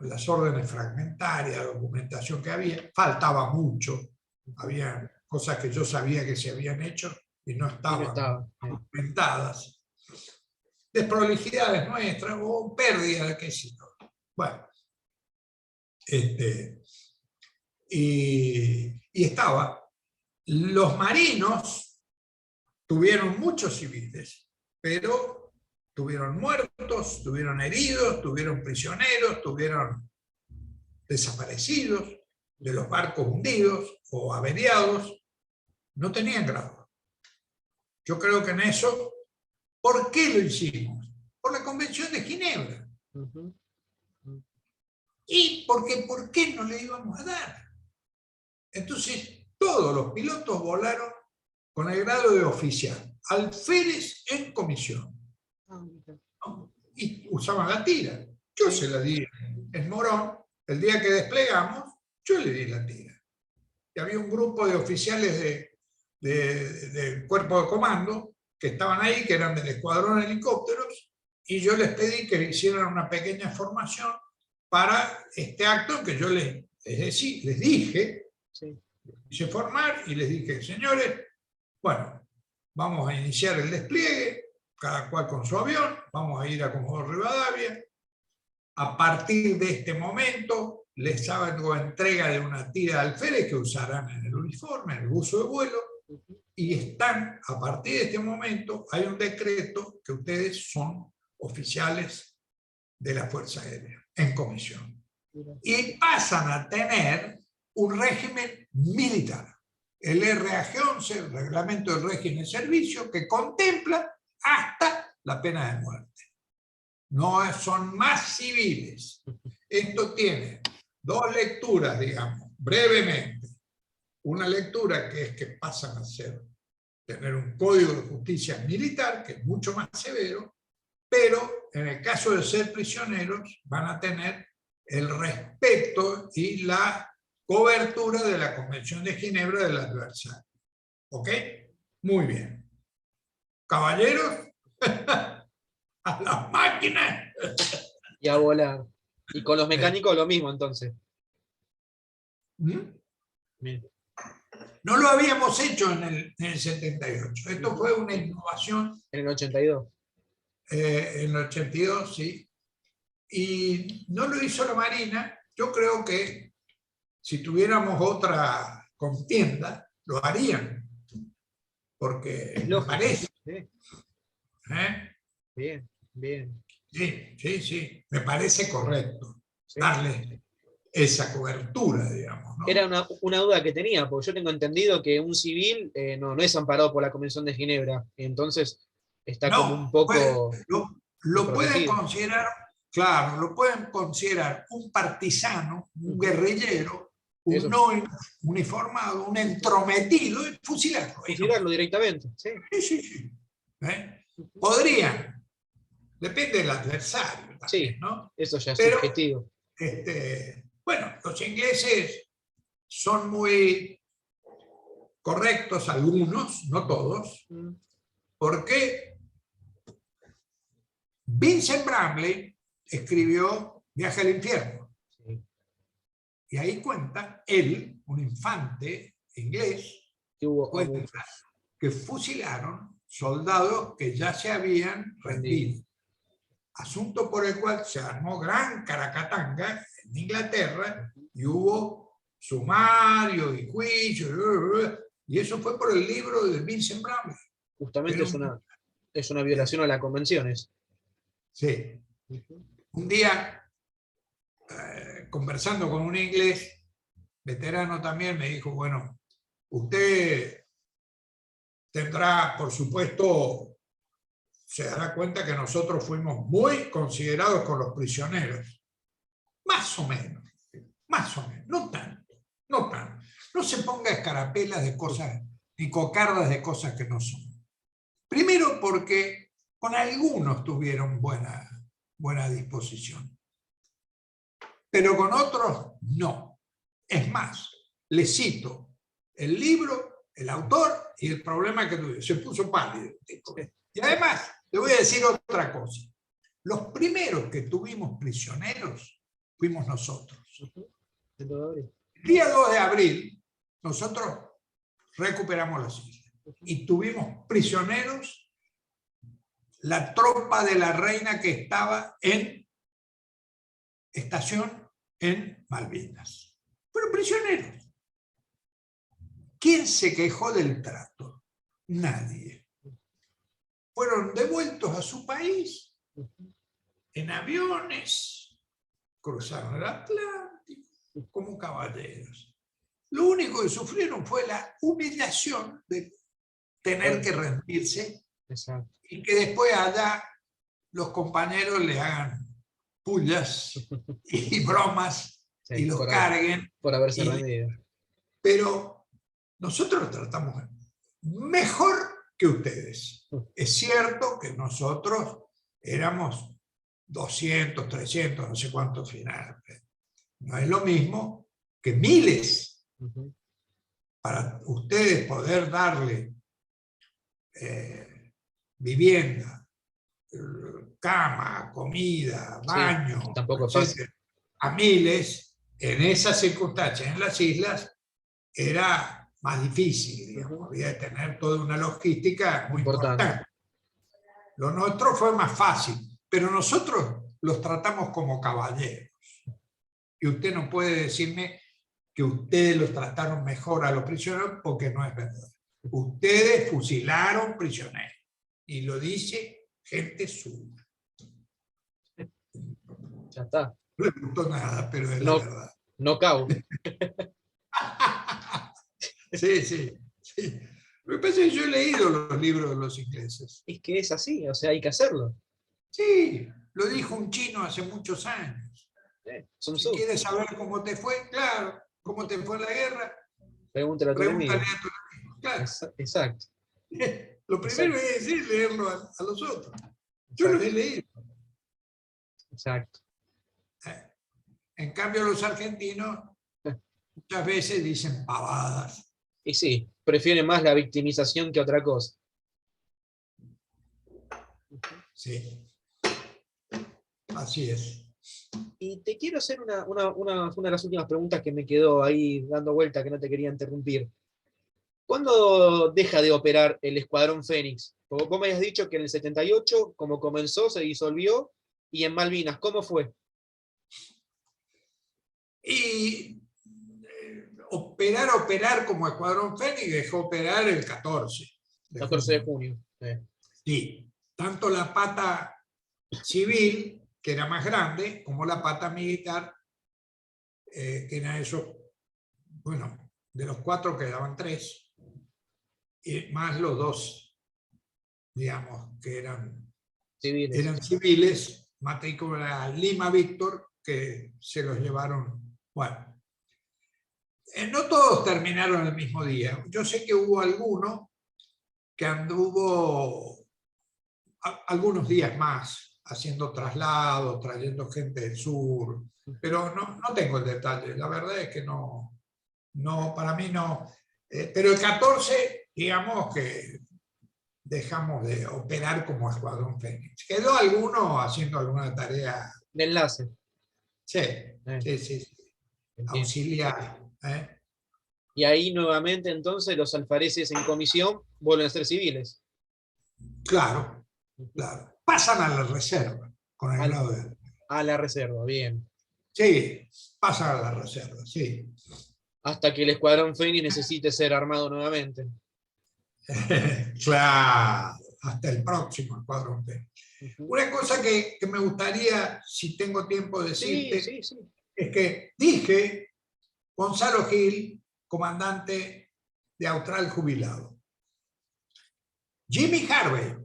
las órdenes fragmentarias, documentación que había. Faltaba mucho, había cosas que yo sabía que se habían hecho y no estaban documentadas. Desprolijidades nuestras o pérdida, qué sé yo. Bueno, y estaba. Los marinos tuvieron muchos civiles, pero tuvieron muertos, tuvieron heridos, tuvieron prisioneros, tuvieron desaparecidos de los barcos hundidos o averiados, no tenían grado. Yo creo que en eso, ¿por qué lo hicimos? Por la Convención de Ginebra. Y porque, ¿por qué no le íbamos a dar? Entonces, todos los pilotos volaron con el grado de oficial, alférez en comisión. Y usaban la tira. Yo se la di en Morón. El día que desplegamos, yo le di la tira. Y había un grupo de oficiales del cuerpo de comando que estaban ahí, que eran del escuadrón de helicópteros, y yo les pedí que hicieran una pequeña formación para este acto que yo les dije, hice formar y les dije, señores, bueno, vamos a iniciar el despliegue, cada cual con su avión, vamos a ir a Comodoro Rivadavia. A partir de este momento les hago entrega de una tira de alférez que usarán en el uniforme, en el buzo de vuelo, y están, a partir de este momento, hay un decreto que ustedes son oficiales de la Fuerza Aérea, en comisión. Y pasan a tener un régimen militar. El RAG-11, el Reglamento del Régimen de Servicio, que contempla hasta la pena de muerte. No son más civiles. Esto tiene 2 lecturas, digamos, brevemente. Una lectura que es que pasan a ser tener un código de justicia militar, que es mucho más severo, pero en el caso de ser prisioneros van a tener el respeto y la cobertura de la Convención de Ginebra del adversario. ¿Ok? Muy bien. Caballeros, a las máquinas. Y a volar. Y con los mecánicos lo mismo, entonces. Bien. No lo habíamos hecho en el 78. Esto fue una innovación. En el 82. En el 82, sí. Y no lo hizo la Marina. Yo creo que si tuviéramos otra contienda, lo harían. Porque me parece. Sí. ¿Eh? Bien, bien. Sí, sí, sí. Me parece correcto Sí. darle esa cobertura, digamos, ¿no? Era una duda que tenía, porque yo tengo entendido que un civil no es amparado por la Convención de Ginebra, entonces está como un poco lo pueden protegido. considerar, claro, lo pueden considerar un partisano, un guerrillero, un no uniformado, un entrometido, y fusilarlo. Fusilarlo directamente, sí. Sí, sí, sí. Podrían, depende del adversario también, sí, ¿no? Eso ya es pero, subjetivo. Bueno, los ingleses son muy correctos, algunos, no todos, porque Vincent Bramley escribió Viaje al infierno. Sí. Y ahí cuenta él, un infante inglés, cuenta que fusilaron soldados que ya se habían rendido. Asunto por el cual se armó gran caracatanga en Inglaterra y hubo sumario y juicio, y eso fue por el libro de Vincent Bramley. Justamente es una violación a las convenciones. Sí. Un día, conversando con un inglés, veterano también, me dijo, bueno, usted tendrá, por supuesto, se dará cuenta que nosotros fuimos muy considerados con los prisioneros. Más o menos, no tanto, no tanto. No se ponga escarapelas de cosas, ni cocardas de cosas que no son. Primero porque con algunos tuvieron buena disposición, pero con otros no. Es más, les cito el libro, el autor y el problema que tuvieron. Se puso pálido. Y además, le voy a decir otra cosa. Los primeros que tuvimos prisioneros fuimos nosotros. El día 2 de abril, nosotros recuperamos las islas y tuvimos prisioneros la tropa de la reina que estaba en estación en Malvinas. Fueron prisioneros. ¿Quién se quejó del trato? Nadie. Fueron devueltos a su país en aviones, cruzaron el Atlántico como caballeros. Lo único que sufrieron fue la humillación de tener que rendirse. Exacto. Y que después allá los compañeros le hagan pullas y bromas y los carguen. Por haberse rendido. Pero nosotros lo tratamos mejor que ustedes. Es cierto que nosotros éramos 200, 300, no sé cuántos finales. No es lo mismo que miles. Para ustedes poder darle vivienda, cama, comida, baño, etcétera, a miles, en esas circunstancias, en las islas, era más difícil, digamos. Había que tener toda una logística muy importante. Lo nuestro fue más fácil, pero nosotros los tratamos como caballeros. Y usted no puede decirme que ustedes los trataron mejor a los prisioneros, porque no es verdad. Ustedes fusilaron prisioneros. Y lo dice gente suya. Ya está. No le gustó nada, pero es la verdad. Knockout. Sí, sí, sí. Lo que pasa es que yo he leído los libros de los ingleses. Es que es así, o sea, hay que hacerlo. Sí, lo dijo un chino hace muchos años. Si quieres saber cómo te fue, claro, cómo te fue en la guerra, pregúntale a tu enemigo. Claro. Exacto. Lo primero que hay que decir es leerlo a los otros. Yo los he leído. Exacto. En cambio, los argentinos muchas veces dicen pavadas. Y sí, prefieren más la victimización que otra cosa. Sí, así es. Y te quiero hacer una de las últimas preguntas que me quedó ahí dando vuelta, que no te quería interrumpir. ¿Cuándo deja de operar el Escuadrón Fénix? Porque vos me habías dicho que en el 78, como comenzó, se disolvió, y en Malvinas, ¿cómo fue? Y operar como Escuadrón Fénix dejó operar el 14 de 14 de junio. junio. Sí, tanto la pata civil, que era más grande, como la pata militar, que era eso, bueno, de los 4 quedaban 3, y más los 2, digamos, que eran civiles, matrícula Lima Víctor, que se los llevaron. Bueno, no todos terminaron el mismo día. Yo sé que hubo alguno que anduvo algunos días más haciendo traslados, trayendo gente del sur, pero no tengo el detalle. La verdad es que no, para mí no. Pero el 14, digamos que dejamos de operar como Escuadrón Fénix. Quedó alguno haciendo alguna tarea. De enlace. Sí, sí. Auxiliar. Y ahí nuevamente entonces los alfareses en comisión vuelven a ser civiles. Claro. Pasan a la reserva con el grado de... A la reserva, bien. Sí, pasan a la reserva, sí. Hasta que el Escuadrón Fénix necesite ser armado nuevamente. Claro, hasta el próximo Escuadrón Fénix. Una cosa que me gustaría, si tengo tiempo, decirte, sí. es que dije Gonzalo Gil, comandante de Austral jubilado. Jimmy Harvey,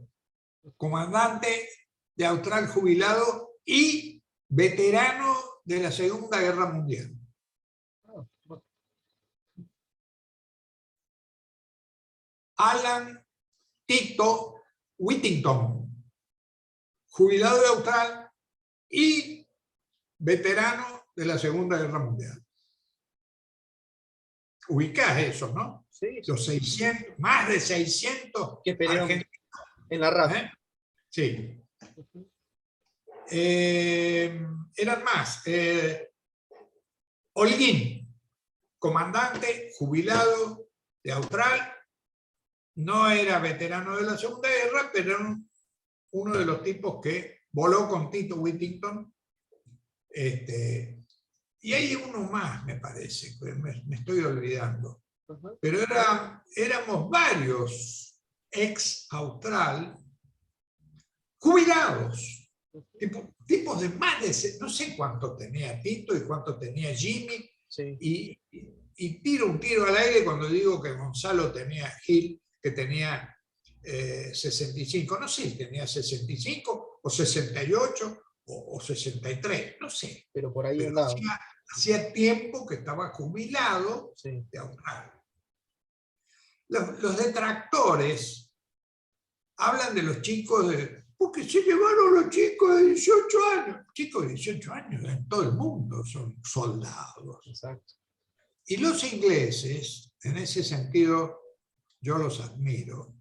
comandante de Austral jubilado y veterano de la Segunda Guerra Mundial. Alan Tito Whittington, jubilado de Austral y veterano de la Segunda Guerra Mundial. Ubicás eso, ¿no? Sí. Los 600, más de 600 que pelearon en la RAF. Sí. Eran más. Holguín, comandante, jubilado de Austral, no era veterano de la Segunda Guerra, pero era uno de los tipos que voló con Tito Whittington. Y hay uno más, me parece, me estoy olvidando. Pero éramos varios ex-Austral jubilados, tipos de más de, no sé cuánto tenía Tito y cuánto tenía Jimmy, sí. y tiro un tiro al aire cuando digo que Gonzalo tenía Gil, que tenía 65, no sé si tenía 65 o 68 o 63, no sé. Pero por ahí andaba. Hacía tiempo que estaba jubilado de Austral. Los detractores hablan de los chicos porque se llevaron los chicos de 18 años. Chicos de 18 años en todo el mundo son soldados. Exacto. Y los ingleses, en ese sentido, yo los admiro.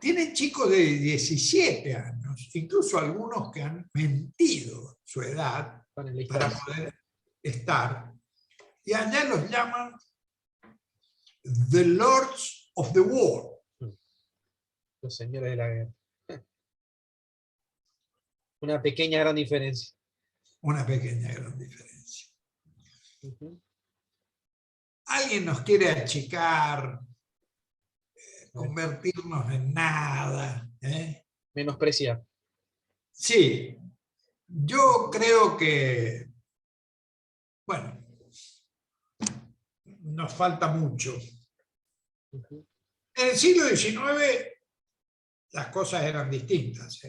Tienen chicos de 17 años, incluso algunos que han mentido su edad para poder estar. Y allá los llaman The Lords of the War. Los señores de la guerra. Una pequeña gran diferencia. Una pequeña gran diferencia. Alguien nos quiere achicar, convertirnos en nada. Menospreciar. Sí, yo creo que, bueno, nos falta mucho. En el siglo XIX las cosas eran distintas.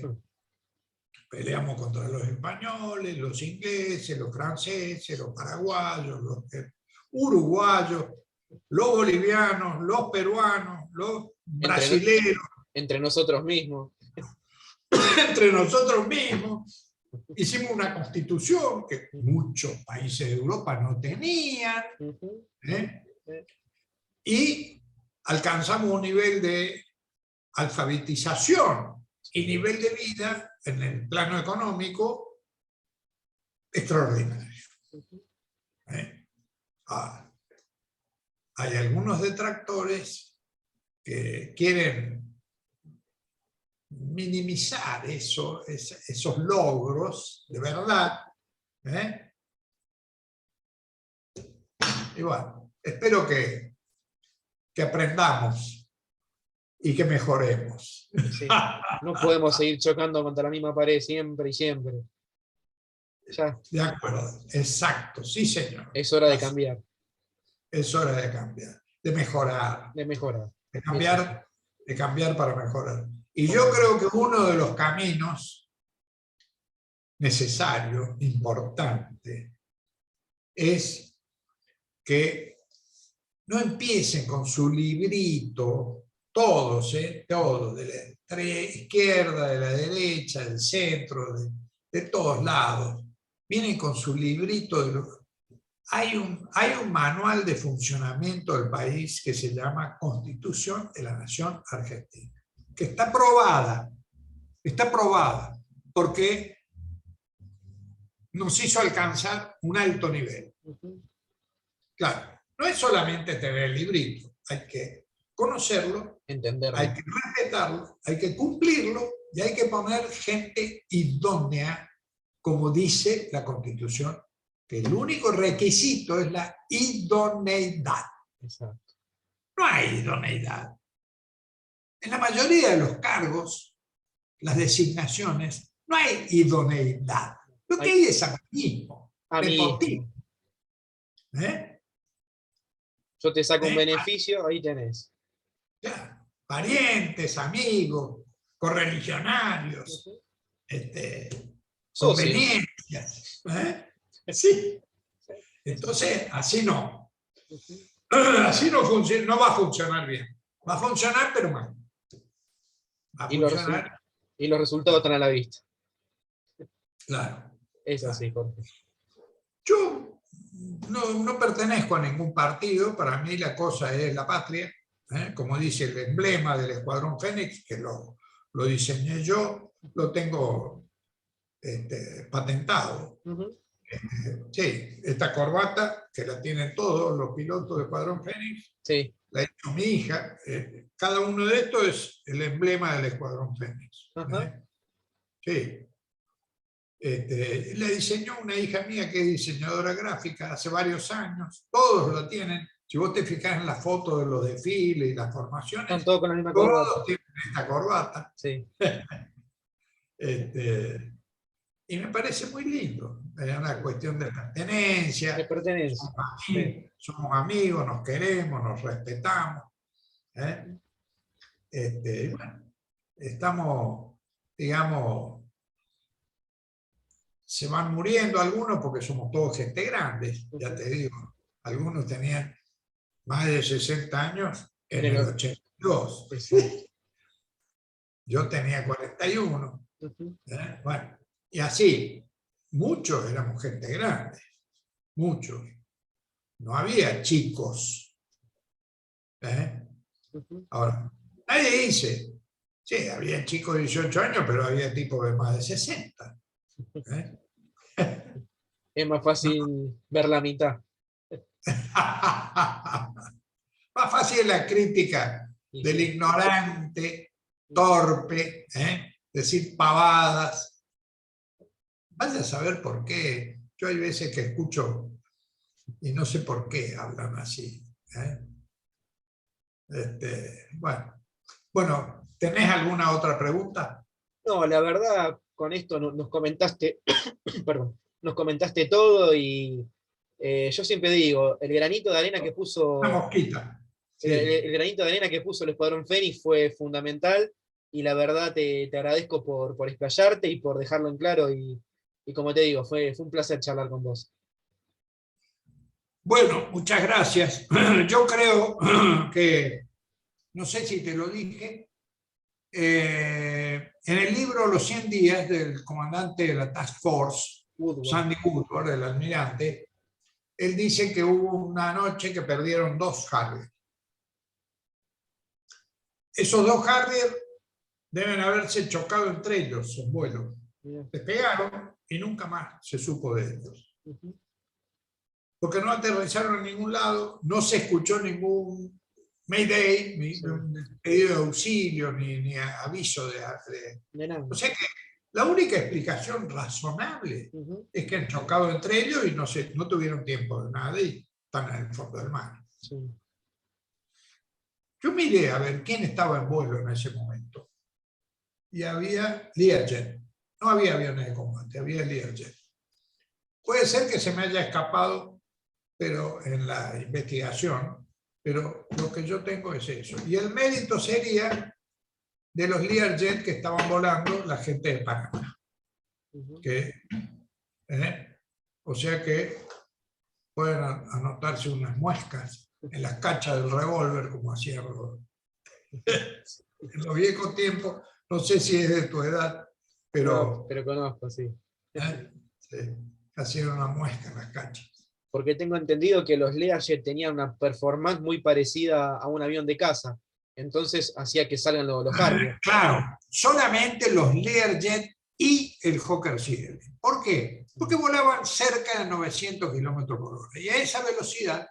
Peleamos contra los españoles, los ingleses, los franceses, los paraguayos, los uruguayos, los bolivianos, los peruanos, los brasileros, entre nosotros mismos. entre nosotros mismos, hicimos una constitución que muchos países de Europa no tenían, ¿eh? Y alcanzamos un nivel de alfabetización y nivel de vida en el plano económico extraordinario. Hay algunos detractores que quieren minimizar esos logros de verdad. Y bueno, espero que aprendamos y que mejoremos. Sí. No podemos seguir chocando contra la misma pared siempre y siempre. Ya. De acuerdo, exacto, sí señor. Es hora de cambiar. Es hora de cambiar, de mejorar. De mejorar. De cambiar para mejorar. Y yo creo que uno de los caminos necesarios, importante, es que no empiecen con su librito, todos, todos, de la izquierda, de la derecha, del centro, de todos lados. Vienen con su librito. Hay un manual de funcionamiento del país que se llama Constitución de la Nación Argentina, que está aprobada porque nos hizo alcanzar un alto nivel. Claro, no es solamente tener el librito, hay que conocerlo, entenderlo, hay que respetarlo, hay que cumplirlo y hay que poner gente idónea, como dice la Constitución, que el único requisito es la idoneidad. Exacto. No hay idoneidad. En la mayoría de los cargos, las designaciones, no hay idoneidad. Lo que hay es amiguismo, nepotismo. Yo te saco un beneficio, ahí tenés. Ya, parientes, amigos, correligionarios, conveniencias. Sí. Entonces, así no. Así no funciona, no va a funcionar bien. Va a funcionar, pero mal. Va a funcionar. Y los resultados están a la vista. Claro. Es así, Jorge. Yo no pertenezco a ningún partido, para mí la cosa es la patria, como dice el emblema del Escuadrón Fénix, que lo diseñé yo, lo tengo patentado. Sí, esta corbata, que la tienen todos los pilotos del Escuadrón Fénix, sí, la hizo mi hija. Cada uno de estos es el emblema del Escuadrón Fénix. Sí. La diseñó una hija mía que es diseñadora gráfica hace varios años. Todos lo tienen. Si vos te fijas en las fotos de los desfiles y las formaciones, están todos con la misma corbata. Todos tienen esta corbata. Sí. Y me parece muy lindo. Es una cuestión de pertenencia. De pertenencia. Somos amigos, nos queremos, nos respetamos. Bueno, estamos, digamos, se van muriendo algunos porque somos todos gente grande, ya te digo. Algunos tenían más de 60 años en el 82. Yo tenía 41. Bueno, y así, muchos éramos gente grande, muchos. No había chicos. Ahora, nadie dice, sí, había chicos de 18 años, pero había tipos de más de 60. Es más fácil ver la mitad. Más fácil la crítica del ignorante, torpe, decir pavadas. Vaya a saber por qué. Yo hay veces que escucho y no sé por qué hablan así. Bueno, ¿tenés alguna otra pregunta? No, la verdad, con esto nos comentaste, perdón, nos comentaste todo y yo siempre digo, el granito de arena que puso... Una mosquita. Sí. El granito de arena que puso el Escuadrón Fénix fue fundamental y la verdad te agradezco por explayarte y por dejarlo en claro y como te digo, fue un placer charlar con vos. Bueno, muchas gracias. Yo creo que no sé si te lo dije, en el libro Los 100 días del comandante de la Task Force, Woodward. Sandy Woodward, el almirante, él dice que hubo una noche que perdieron 2 Harrier. Esos 2 Harrier deben haberse chocado entre ellos en vuelo. Despegaron y nunca más se supo de ellos. Porque no aterrizaron en ningún lado, no se escuchó ningún Mayday, ni pedido de auxilio, ni aviso de nada. O sea que la única explicación razonable es que han chocado entre ellos y no tuvieron tiempo de nada y están en el fondo del mar. Sí. Yo miré a ver quién estaba en vuelo en ese momento. Y había Learjet. No había aviones de combate, había Learjet. Puede ser que se me haya escapado, pero en la investigación, pero lo que yo tengo es eso. Y el mérito sería de los Learjet que estaban volando la gente de Panamá. O sea que pueden anotarse unas muescas en las cachas del revólver, como hacía en los viejos tiempos. No sé si es de tu edad, pero... No, pero conozco, sí. Sí, hacían una muesca en las cachas. Porque tengo entendido que los Learjet tenían una performance muy parecida a un avión de caza. Entonces hacía que salgan los Harrier. Claro, solamente los Learjet y el Hawker Siddeley. ¿Por qué? Porque volaban cerca de 900 kilómetros por hora. Y a esa velocidad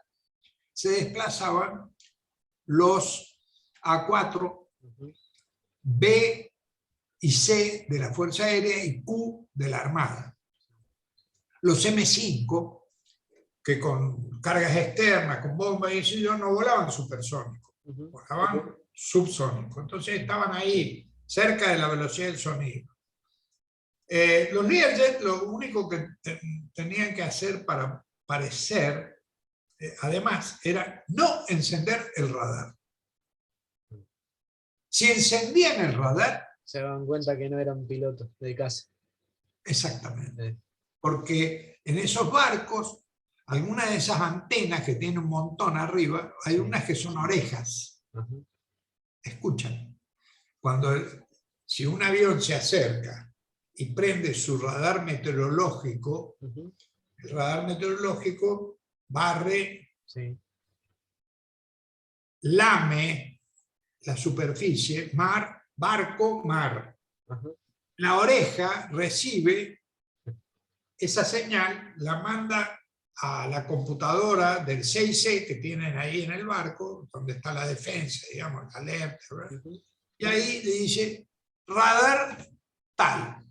se desplazaban los A4, B y C de la Fuerza Aérea y Q de la Armada. Los M5, que con cargas externas, con bombas y eso, no volaban supersónicos, volaban subsónicos. Entonces estaban ahí, cerca de la velocidad del sonido. Los Learjet lo único que tenían que hacer para parecer, además, era no encender el radar. Si encendían el radar... Se daban cuenta que no eran pilotos de caza. Exactamente. Porque en esos barcos, algunas de esas antenas que tienen un montón arriba, hay unas que son orejas. Escuchan. Si un avión se acerca y prende su radar meteorológico, el radar meteorológico barre, lame la superficie, mar, barco, mar. La oreja recibe esa señal, la manda a la computadora del 6C que tienen ahí en el barco, donde está la defensa, digamos, la alerta, ¿verdad? Y ahí le dice, radar tal.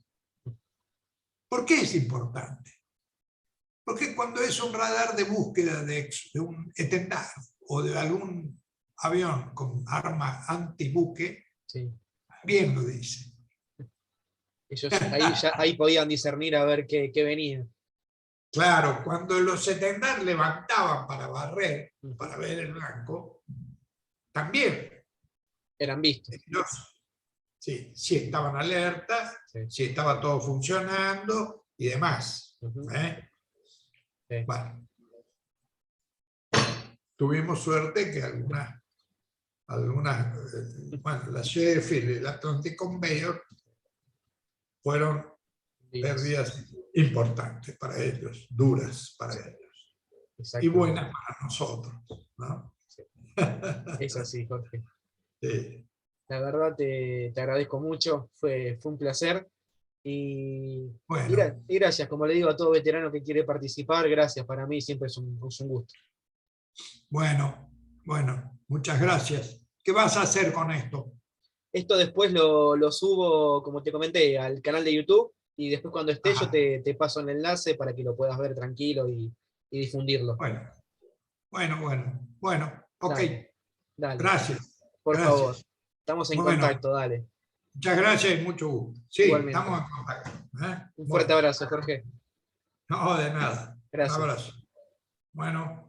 ¿Por qué es importante? Porque cuando es un radar de búsqueda de un ETENDAR o de algún avión con arma antibuque, bien lo dice. Ellos ahí podían discernir a ver qué venía. Claro, cuando los ETENDAR levantaban para barrer, para ver el blanco, también eran vistos. Si estaban alerta, si estaba todo funcionando y demás. Bueno, tuvimos suerte que algunas bueno, la Sheffield y el Atlantic Conveyor fueron pérdidas importantes para ellos, duras para ellos, y buenas para nosotros, ¿no? Es así, Jorge. Sí. La verdad te agradezco mucho, fue un placer. Y gracias, como le digo a todo veterano que quiere participar, gracias, para mí siempre es un gusto. Bueno, muchas gracias. ¿Qué vas a hacer con esto? Esto después lo subo, como te comenté, al canal de YouTube, y después cuando esté yo te paso el enlace para que lo puedas ver tranquilo y difundirlo. Bueno, ok. Dale. Gracias. Por favor, estamos en contacto, dale. Muchas gracias y mucho gusto. Sí, igualmente. Estamos en contacto. Un fuerte abrazo, Jorge. No, de nada. Gracias. Un abrazo. Bueno.